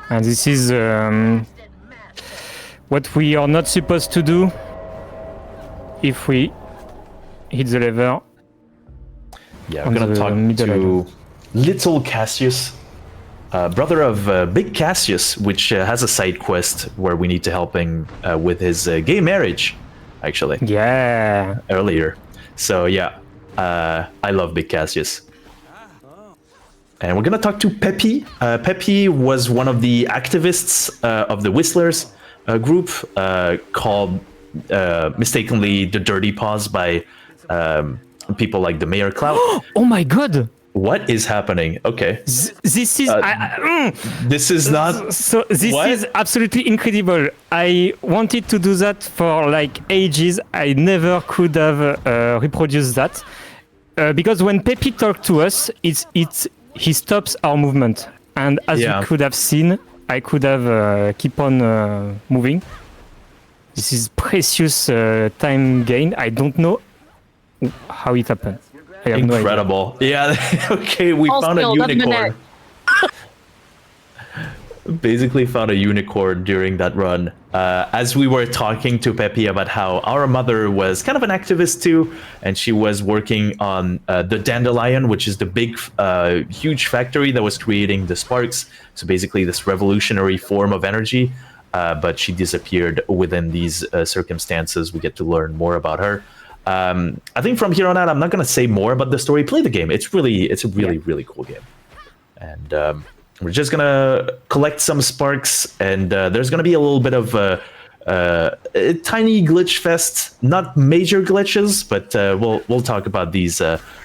S2: And this is what we are not supposed to do if we hit the lever.
S3: Yeah,
S2: On
S3: we're gonna
S2: the
S3: talk
S2: middle
S3: to
S2: island.
S3: Little Cassius, brother of Big Cassius, which has a side quest where we need to help him with his gay marriage, actually,
S2: Yeah.
S3: earlier. So yeah, I love Big Cassius. And we're gonna talk to Peppy. Peppy was one of the activists of the Whistlers group, called mistakenly the Dirty Paws by people like the Mayor Clout.
S2: Oh my god!
S3: What is happening? Okay,
S2: This is
S3: this is not.
S2: so. This
S3: What?
S2: is absolutely incredible. I wanted to do that for like ages. I never could have reproduced that because when Peppy talked to us, he stops our movement, and as
S3: Yeah.
S2: you could have seen, I could have keep on moving. This is precious time gain. I don't know how it happened. I have no idea.
S3: Incredible. Yeah. Okay, we
S1: All
S3: found a
S1: spilled, doesn't
S3: unicorn. Basically found a unicorn during that run. As we were talking to Pepe about how our mother was kind of an activist too, and she was working on the Dandelion, which is the big, huge factory that was creating the sparks. So basically this revolutionary form of energy. but she disappeared within these circumstances. We get to learn more about her. I think from here on out, I'm not going to say more about the story. Play the game. It's a really cool game. And we're just going to collect some sparks, and there's going to be a little bit of a tiny glitch fest. Not major glitches, but we'll talk about these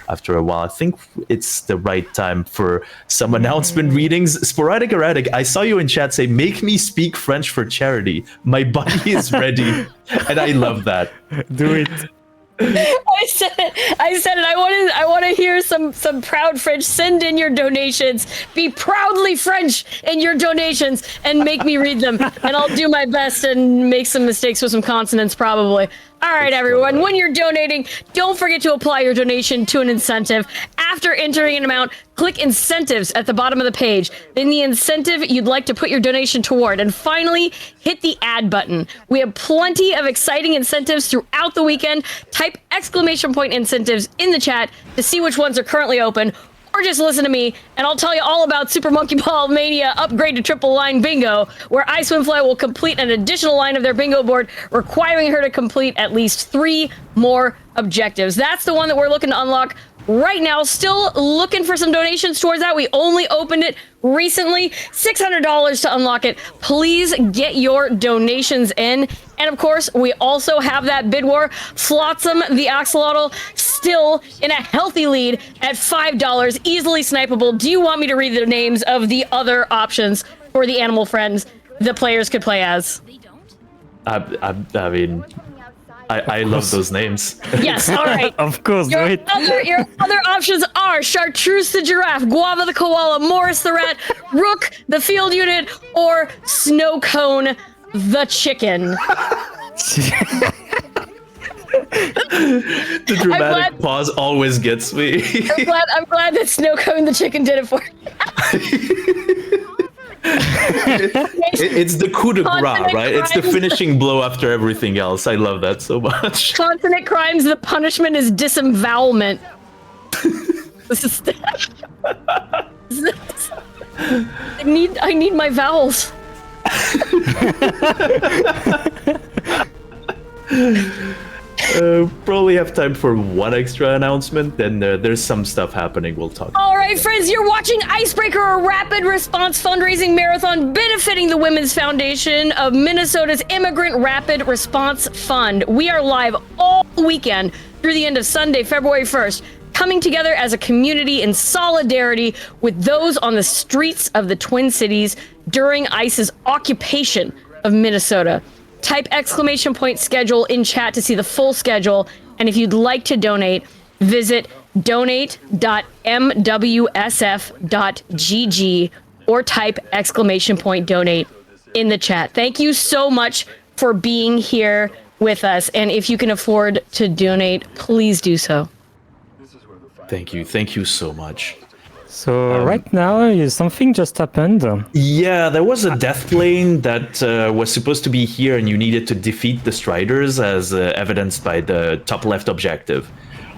S3: after a while. I think it's the right time for some announcement readings. Sporadic Erratic, I saw you in chat say, make me speak French for charity. My body is ready. And I love that.
S2: Do it.
S1: I said it. I want to hear some proud French. Send in your donations. Be proudly French in your donations and make me read them. And I'll do my best and make some mistakes with some consonants probably. All right, everyone. When you're donating, don't forget to apply your donation to an incentive. After entering an amount, click incentives at the bottom of the page. Then the incentive you'd like to put your donation toward. And finally, hit the add button. We have plenty of exciting incentives throughout the weekend. Type exclamation point incentives in the chat to see which ones are currently open. Or just listen to me, and I'll tell you all about Super Monkey Ball Mania Upgrade to Triple Line Bingo, where iSwimFly will complete an additional line of their bingo board, requiring her to complete at least 3 more objectives. That's the one that we're looking to unlock right now. Still looking for some donations towards that. We only opened it recently. $600 to unlock it. Please get your donations in. And of course, we also have that bid war. Flotsam the Axolotl still in a healthy lead at $5, easily snipeable. Do you want me to read the names of the other options for the animal friends the players could play as?
S3: I mean, I love those names.
S1: Yes, all right.
S2: Of course,
S1: Your
S2: do it.
S1: other options are Chartreuse the Giraffe, Guava the Koala, Morris the Rat, Rook the Field Unit, or Snow Cone the Chicken.
S3: The dramatic pause always gets me.
S1: I'm glad that Snow Cone the Chicken did it for you.
S3: It's the coup de grace,
S1: Consonant
S3: right? It's the
S1: crimes.
S3: finishing blow after everything else. I love that so much.
S1: Consonant crimes, the punishment is disembowelment. This is I need my vowels.
S3: Probably have time for one extra announcement. Then there's some stuff happening. We'll talk.
S1: All right, friends, you're watching ICEBreaker, a rapid response fundraising marathon benefiting the Women's Foundation of Minnesota's Immigrant Rapid Response Fund. We are live all weekend through the end of Sunday, February 1st, coming together as a community in solidarity with those on the streets of the Twin Cities during ICE's occupation of Minnesota. Type exclamation point schedule in chat to see the full schedule. And if you'd like to donate, visit donate.mwsf.gg or type exclamation point donate in the chat. Thank you so much for being here with us. And if you can afford to donate, please do so.
S3: Thank you so much.
S2: So right now, something just happened.
S3: Yeah, there was a death plane that was supposed to be here, and you needed to defeat the Striders, as evidenced by the top left objective.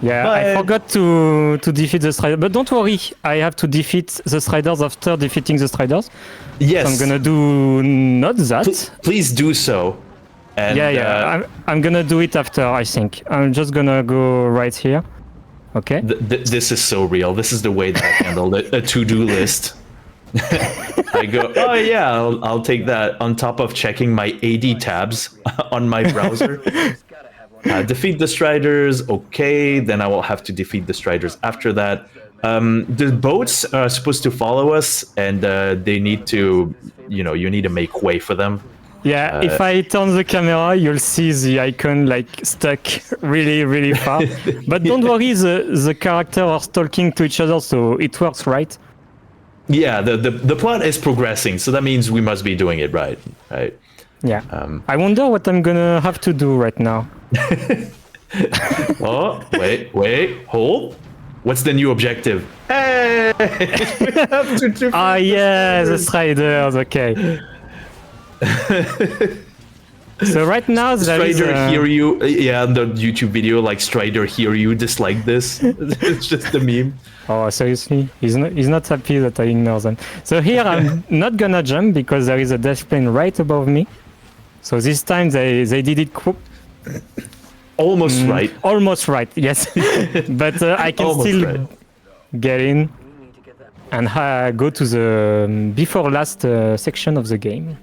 S2: Yeah, I forgot to defeat the Striders, but don't worry, I have to defeat the Striders after defeating the Striders.
S3: Yes.
S2: So I'm gonna do not that.
S3: Please do so. And,
S2: Yeah, I'm gonna do it after, I think. I'm just gonna go right here. Okay.
S3: This is so real. This is the way that I handle a to-do list. I go, oh yeah, I'll take that on top of checking my AD tabs on my browser. Defeat the Striders, okay. Then I will have to defeat the Striders after that. The boats are supposed to follow us, and they need to, you need to make way for them.
S2: Yeah, if I turn the camera, you'll see the icon like stuck really, really far. But don't worry, the characters are talking to each other, so it works, right?
S3: Yeah, the plot is progressing, so that means we must be doing it right.
S2: Yeah. I wonder what I'm gonna have to do right now.
S3: Oh, wait, hold. What's the new objective? Hey!
S2: Ah, yeah, the Striders, okay. So right now there is
S3: Strider hear you. Yeah, in the YouTube video, like Strider hear you dislike this. It's just a meme.
S2: Oh, seriously? He's not happy that I ignore them. So here I'm not gonna jump because there is a death plane right above me. So this time they did it
S3: Almost right.
S2: almost right, yes. But I can
S3: Almost
S2: still
S3: right.
S2: get in and go to the before last section of the game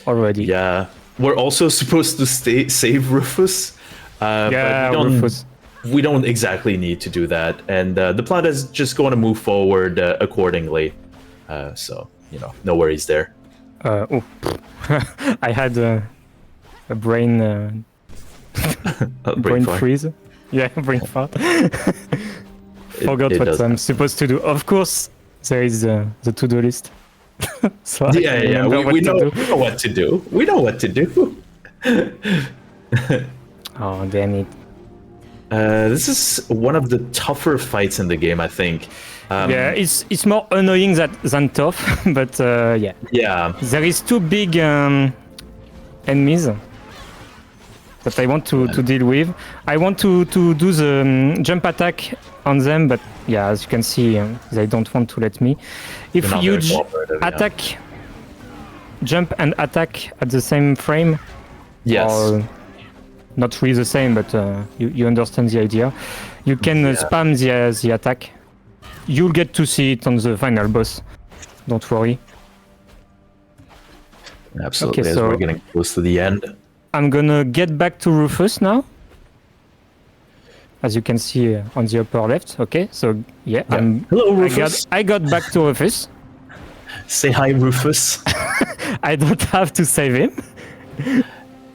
S2: already.
S3: Yeah, we're also supposed to save Rufus.
S2: Yeah,
S3: but
S2: Rufus.
S3: we don't exactly need to do that, and the plot is just going to move forward accordingly. So no worries there.
S2: Oh, I had a brain brain
S3: fart.
S2: freeze. Yeah, brain fart. Forgot
S3: it
S2: what
S3: does
S2: I'm
S3: happen.
S2: supposed to do. Of course, there is the to-do list. So I
S3: Yeah,
S2: can
S3: yeah,
S2: remember
S3: we
S2: what
S3: know,
S2: to do.
S3: we know what to do. We know what to do.
S2: Oh, damn it.
S3: This is one of the tougher fights in the game, I think.
S2: Yeah, it's more annoying than tough, but yeah.
S3: Yeah,
S2: There is two big enemies that I want to deal with. I want to do the jump attack on them, but yeah, as you can see, they don't want to let me. If
S3: They're not
S2: you
S3: very cooperative, yeah.
S2: attack, jump and attack at the same frame,
S3: yes.
S2: or not really the same, but you understand the idea. You can spam the attack. You'll get to see it on the final boss. Don't worry.
S3: Absolutely,
S2: Okay,
S3: as
S2: so-
S3: we're getting close to the end.
S2: I'm gonna get back to Rufus now. As you can see on the upper left. Okay, so yeah,
S3: Hello, Rufus.
S2: I got back to Rufus.
S3: Say hi, Rufus.
S2: I don't have to save him.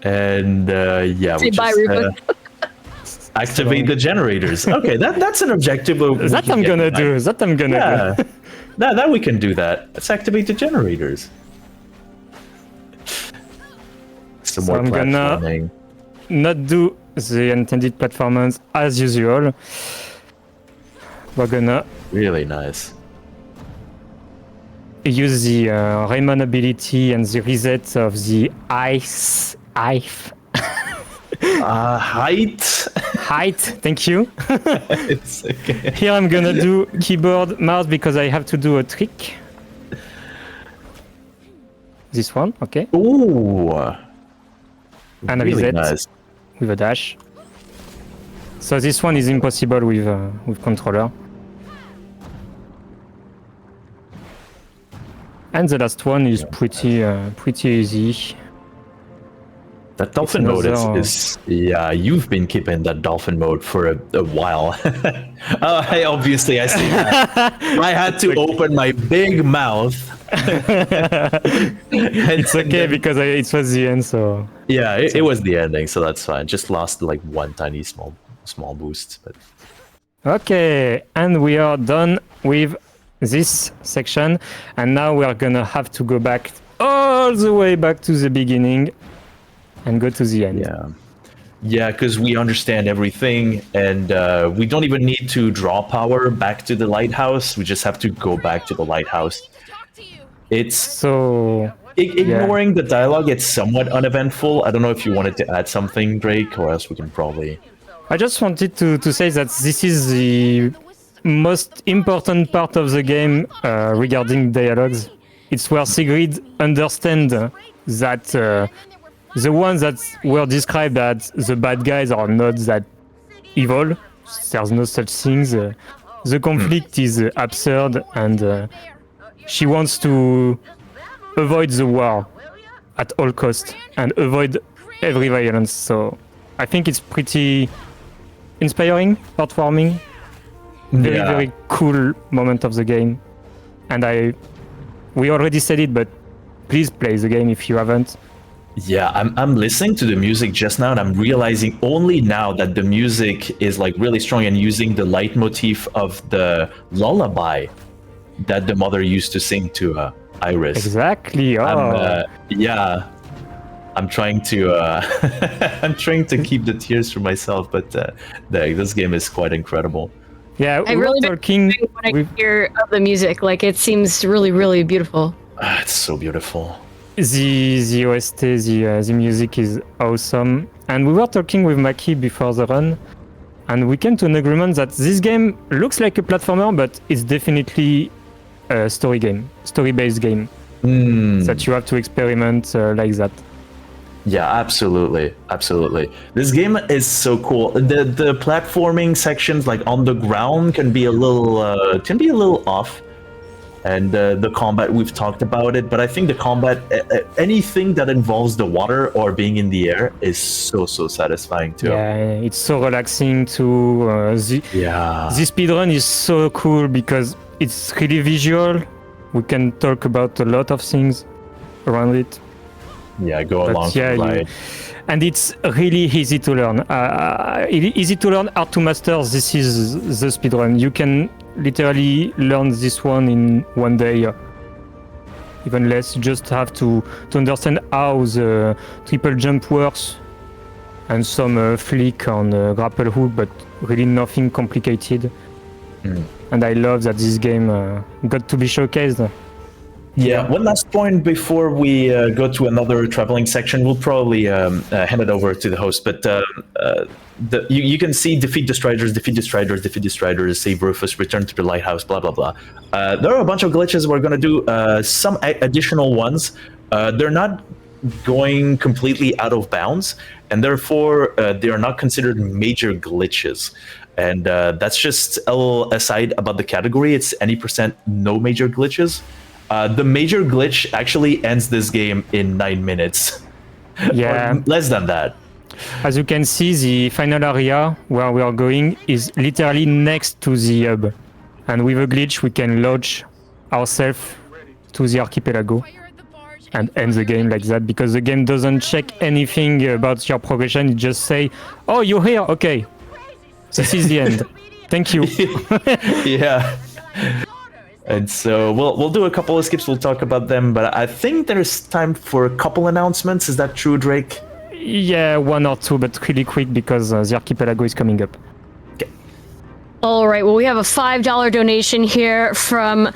S3: And yeah,
S1: Say
S3: we
S1: bye,
S3: just
S1: Rufus.
S3: activate the generators. Okay, that's an objective. we
S2: That
S3: can
S2: I'm
S3: get
S2: gonna
S3: behind.
S2: do. That I'm gonna
S3: Yeah,
S2: do.
S3: that we can do that. Let's activate the generators. Some
S2: So
S3: more
S2: I'm gonna-
S3: platforming.
S2: Not do the intended platformers as usual. We're gonna
S3: Really nice.
S2: use the Raymond ability and the reset of the ice.
S3: Height.
S2: Height, thank you.
S3: It's okay.
S2: Here I'm gonna do keyboard mouse because I have to do a trick. This one, okay.
S3: Ooh.
S2: And
S3: Really
S2: reset
S3: nice.
S2: with a dash. So this one is impossible with controller. And the last one is pretty easy.
S3: That dolphin mode
S2: another-
S3: is yeah. You've been keeping that dolphin mode for a while. I see that. I had to open my big mouth.
S2: It's okay because it was the end, so
S3: Yeah, it was the ending, so that's fine. Just lost like one tiny small boost, but
S2: okay, and we are done with this section, and now we are gonna have to go back all the way back to the beginning and go to the end.
S3: yeah, because we understand everything, and we don't even need to draw power back to the lighthouse. We just have to go back to the lighthouse. It's
S2: So
S3: ignoring the dialogue. It's somewhat uneventful. I don't know if you wanted to add something, Drake, or else we can probably.
S2: I just wanted to say that this is the most important part of the game regarding dialogues. It's where Sigrid understands that the ones that were described as the bad guys are not that evil. There's no such things. The conflict is absurd, and she wants to avoid the war at all costs and avoid every violence. So I think it's pretty inspiring, heartwarming, very cool moment of the game. And we already said it, but please play the game if you haven't.
S3: Yeah, I'm listening to the music just now, and I'm realizing only now that the music is like really strong and using the leitmotif of the lullaby that the mother used to sing to Iris.
S2: Exactly. Oh.
S3: I'm trying to I'm trying to keep the tears for myself, but this game is quite incredible.
S2: Yeah,
S1: I
S2: we
S1: really
S2: were talking.
S1: when I hear of the music, like it seems really, really beautiful.
S3: It's so beautiful.
S2: The OST, the music is awesome. And we were talking with Maki before the run, and we came to an agreement that this game looks like a platformer, but it's definitely a story-based game. That you have to experiment like that.
S3: Yeah, absolutely. This game is so cool. The platforming sections, like on the ground, can be a little off. And the combat, we've talked about it, but I think the combat, anything that involves the water or being in the air, is so satisfying too.
S2: Yeah, it's so relaxing too. The speedrun is so cool because it's really visual. We can talk about a lot of things around it.
S3: Yeah, go along for the ride.
S2: And it's really easy to learn. Easy to learn, hard to master. This is the speedrun. You can literally learn this one in one day, even less. You just have to understand how the triple jump works and some flick on grapple hook, but really nothing complicated. And I love that this game got to be showcased.
S3: Yeah, one last point before we go to another traveling section. We'll probably hand it over to the host, but you can see defeat the Striders, save Rufus, return to the lighthouse, blah, blah, blah. There are a bunch of glitches. We're going to do some additional ones. They're not going completely out of bounds, and therefore they are not considered major glitches. And that's just a little aside about the category. It's any percent no major glitches. The major glitch actually ends this game in 9 minutes.
S2: Yeah.
S3: Or less than that.
S2: As you can see, the final area where we are going is literally next to the hub. And with a glitch, we can launch ourselves to the archipelago and end the game like that, because the game doesn't check anything about your progression. It just say, oh, you're here, okay. This is the end. Thank you.
S3: Yeah. And so we'll do a couple of skips. We'll talk about them, but I think there's time for a couple announcements. Is that true, Drake?
S2: Yeah, one or two, but really quick because the archipelago is coming up.
S3: Okay.
S1: All right. Well, we have a $5 donation here from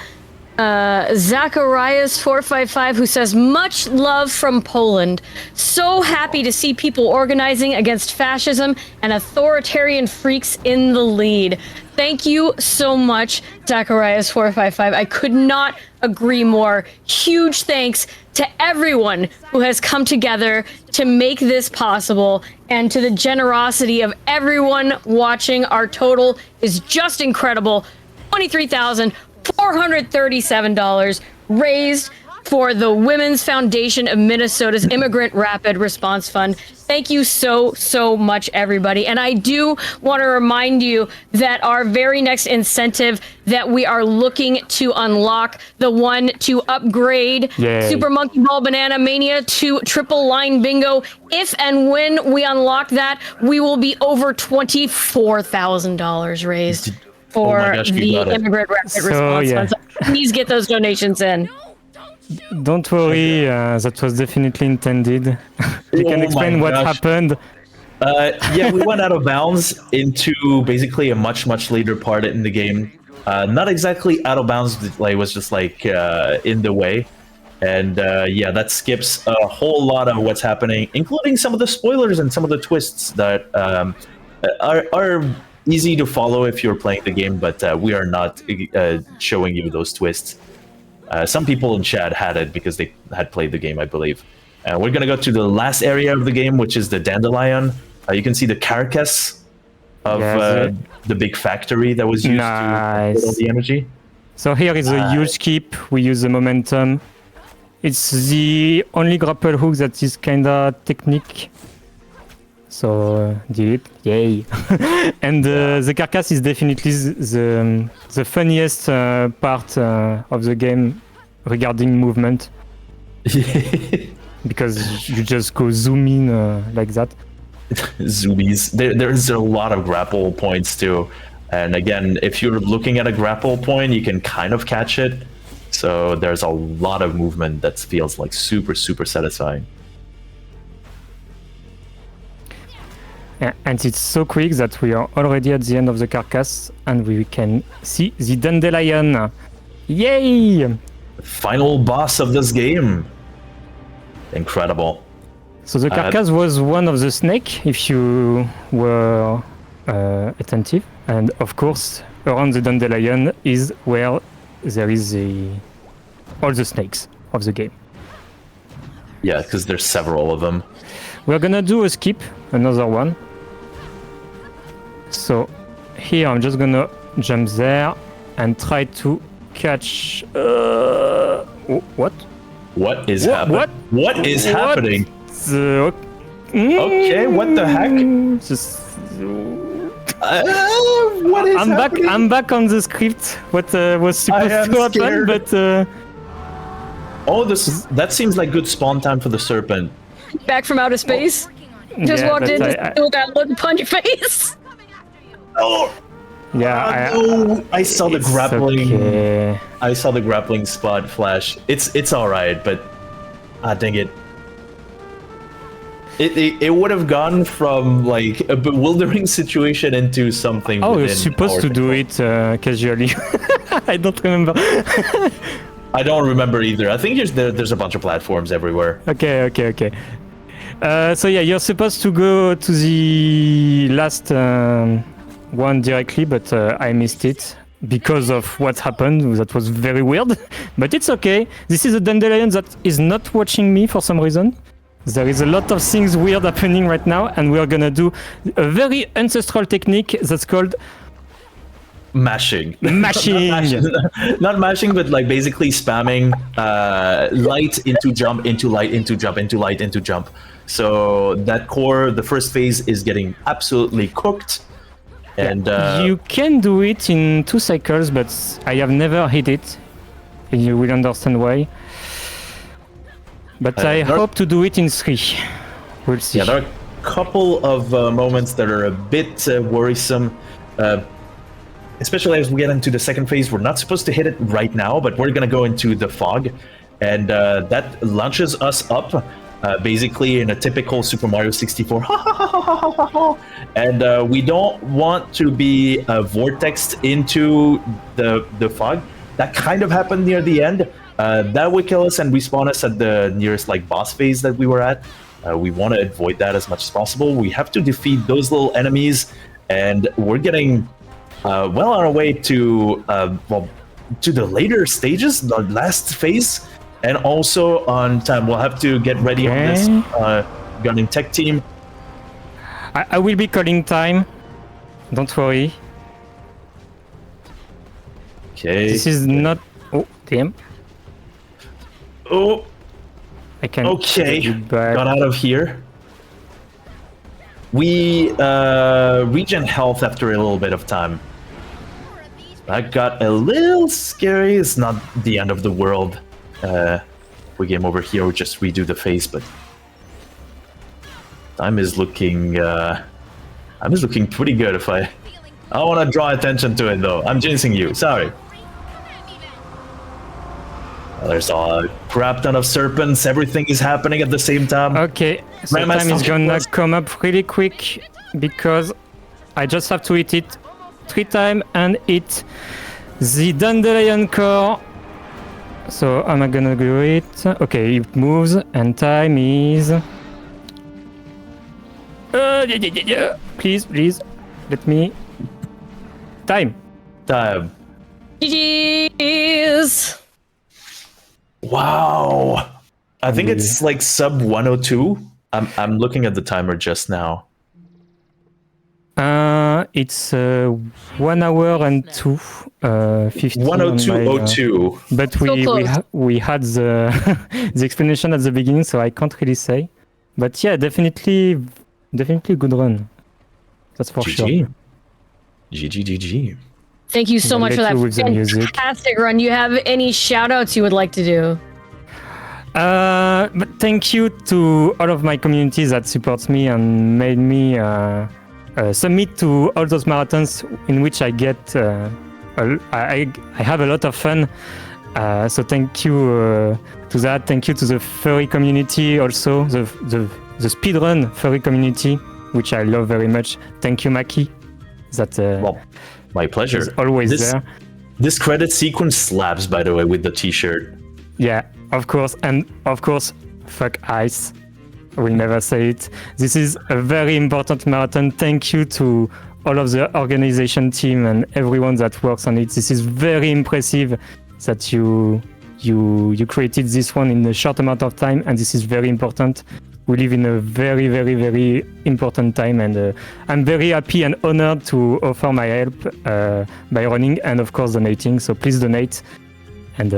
S1: Zacharias455, who says, much love from Poland. So happy to see people organizing against fascism and authoritarian freaks in the lead. Thank you so much, Zacharias455. I could not agree more. Huge thanks to everyone who has come together to make this possible, and to the generosity of everyone watching. Our total is just incredible. $23,437 raised for the Women's Foundation of Minnesota's Immigrant Rapid Response Fund. Thank you so much, everybody. And I do want to remind you that our very next incentive that we are looking to unlock, the one to upgrade Super Monkey Ball Banana Mania to Triple Line Bingo. If and when we unlock that, we will be over $24,000 raised for the Immigrant Rapid Response Fund. So please get those donations in.
S2: Don't worry, that was definitely intended. You can explain what happened.
S3: Yeah, we went out of bounds into basically a much later part in the game. Not exactly out of bounds, it was just like in the way. And yeah, that skips a whole lot of what's happening, including some of the spoilers and some of the twists that are easy to follow if you're playing the game, but we are not showing you those twists. Some people in chat had it because they had played the game, I believe. We're going to go to the last area of the game, which is the Dandelion. You can see the carcass of the big factory that was used to build the energy.
S2: So here is a huge skip. We use the momentum. It's the only grapple hook that is kind of technique. So did it, yay! And the carcass is definitely the funniest part of the game regarding movement, because you just go zoom in like that.
S3: Zoomies. There's a lot of grapple points too, and again, if you're looking at a grapple point, you can kind of catch it. So there's a lot of movement that feels like super satisfying.
S2: And it's so quick that we are already at the end of the carcass and we can see the Dandelion. Yay!
S3: Final boss of this game. Incredible.
S2: So the carcass was one of the snake, if you were attentive, and of course around the dandelion is where there is all the snakes of the game.
S3: Yeah, because there's several of them.
S2: We're gonna do a skip, another one. So here I'm just gonna jump there and try to catch. What?
S3: What is happening? What is happening?
S2: Okay,
S3: what the heck?
S2: Just,
S3: What is
S2: I'm
S3: happening?
S2: back. I'm back on the script. What was supposed
S3: am
S2: to happen,
S3: scared.
S2: but
S3: Oh, that seems like good spawn time for the serpent.
S1: Back from outer space. Just
S2: yeah,
S1: walked
S2: but
S1: in
S2: I-
S1: with that look upon your face.
S3: Oh,
S2: yeah,
S3: no! I saw the
S2: it's
S3: grappling.
S2: okay.
S3: I saw the grappling spot flash. It's all right, but dang it. It would have gone from like a bewildering situation into something.
S2: Oh, you're
S3: within
S2: supposed
S3: our
S2: to do
S3: control.
S2: it casually. I don't remember.
S3: I don't remember either. I think there's a bunch of platforms everywhere.
S2: Okay. So yeah, you're supposed to go to the last one directly, but I missed it because of what happened. That was very weird, but it's okay. This is a dandelion that is not watching me for some reason. There is a lot of things weird happening right now, and we are gonna do a very ancestral technique that's called
S3: Mashing.
S2: mashing.
S3: Not mashing, but like basically spamming light into jump, into light, into jump, into light, into jump. So that core, the first phase is getting absolutely cooked. And
S2: You can do it in 2 cycles, but I have never hit it. You will understand why. But I
S3: there-
S2: hope to do it in 3. We'll see.
S3: yeah, there are a couple of moments that are a bit worrisome. Especially as we get into the second phase, we're not supposed to hit it right now, but we're gonna go into the fog, and that launches us up, basically in a typical Super Mario 64. And we don't want to be vortexed into the fog. That kind of happened near the end. That would kill us and respawn us at the nearest like boss phase that we were at. We want to avoid that as much as possible. We have to defeat those little enemies, and we're getting well on our way to to the later stages, the last phase, and also on time. We'll have to get ready on this gunning tech team.
S2: I will be calling time. Don't worry.
S3: Okay.
S2: This is not. Oh, damn.
S3: Oh,
S2: I can.
S3: okay.
S2: get it back.
S3: Got out of here. We regen health after a little bit of time. That got a little scary. It's not the end of the world. We game over here, we just redo the phase, but time is looking pretty good. If I don't want to draw attention to it though. I'm jinxing you. Sorry. There's a crap ton of serpents. Everything is happening at the same time.
S2: Okay, so
S3: Grandma's
S2: time is
S3: something
S2: gonna
S3: worse.
S2: come up really quick because I just have to hit it 3 times and hit the dandelion core. So am I gonna do it? Okay, it moves and time is. Yeah. Please, let me. Time.
S3: Time.
S1: GG's.
S3: Wow. I think it's like sub 102. I'm looking at the timer just now.
S2: It's 1 hour and 15.
S3: 102.02.
S2: But
S1: So close.
S2: we had the the explanation at the beginning, so I can't really say. But yeah, definitely good run. That's for sure.
S3: GG. GG.
S1: Thank you so
S2: I'll
S1: much for
S2: let
S1: that
S2: you with the music.
S1: fantastic run. You have any shout outs you would like to do?
S2: But thank you to all of my community that supports me and made me submit to all those marathons in which I get I have a lot of fun. So thank you to that. Thank you to the furry community, also the speedrun furry community, which I love very much. Thank you, Maki. That
S3: Well, my pleasure.
S2: is always
S3: This-
S2: there.
S3: This credit sequence slaps, by the way, with the t-shirt.
S2: Yeah, of course, and of course, fuck ice. I will never say it. This is a very important marathon. Thank you to all of the organization team and everyone that works on it. This is very impressive that you created this one in a short amount of time, and this is very important. We live in a very, very, very important time, and I'm very happy and honored to offer my help by running and of course donating. So please donate. And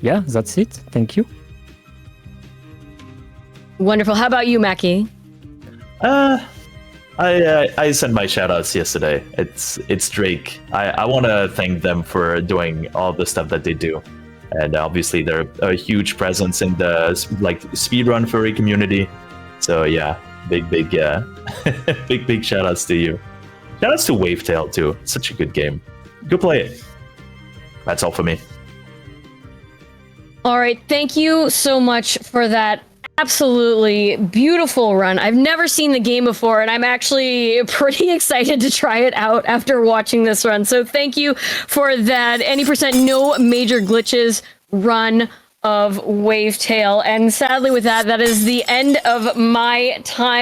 S2: yeah, that's it. Thank you.
S1: Wonderful. How about you, Mackie?
S3: I sent my shoutouts yesterday. It's Drake. I want to thank them for doing all the stuff that they do, and obviously they're a huge presence in the speedrun furry community. So yeah, big big shoutouts to you. Shoutouts to Wavetale too. It's such a good game. Go play it. That's all for me.
S1: All right. Thank you so much for that absolutely beautiful run. I've never seen the game before, and I'm actually pretty excited to try it out after watching this run. So thank you for that. Any percent no major glitches run of Wavetale. And sadly with that, that is the end of my time.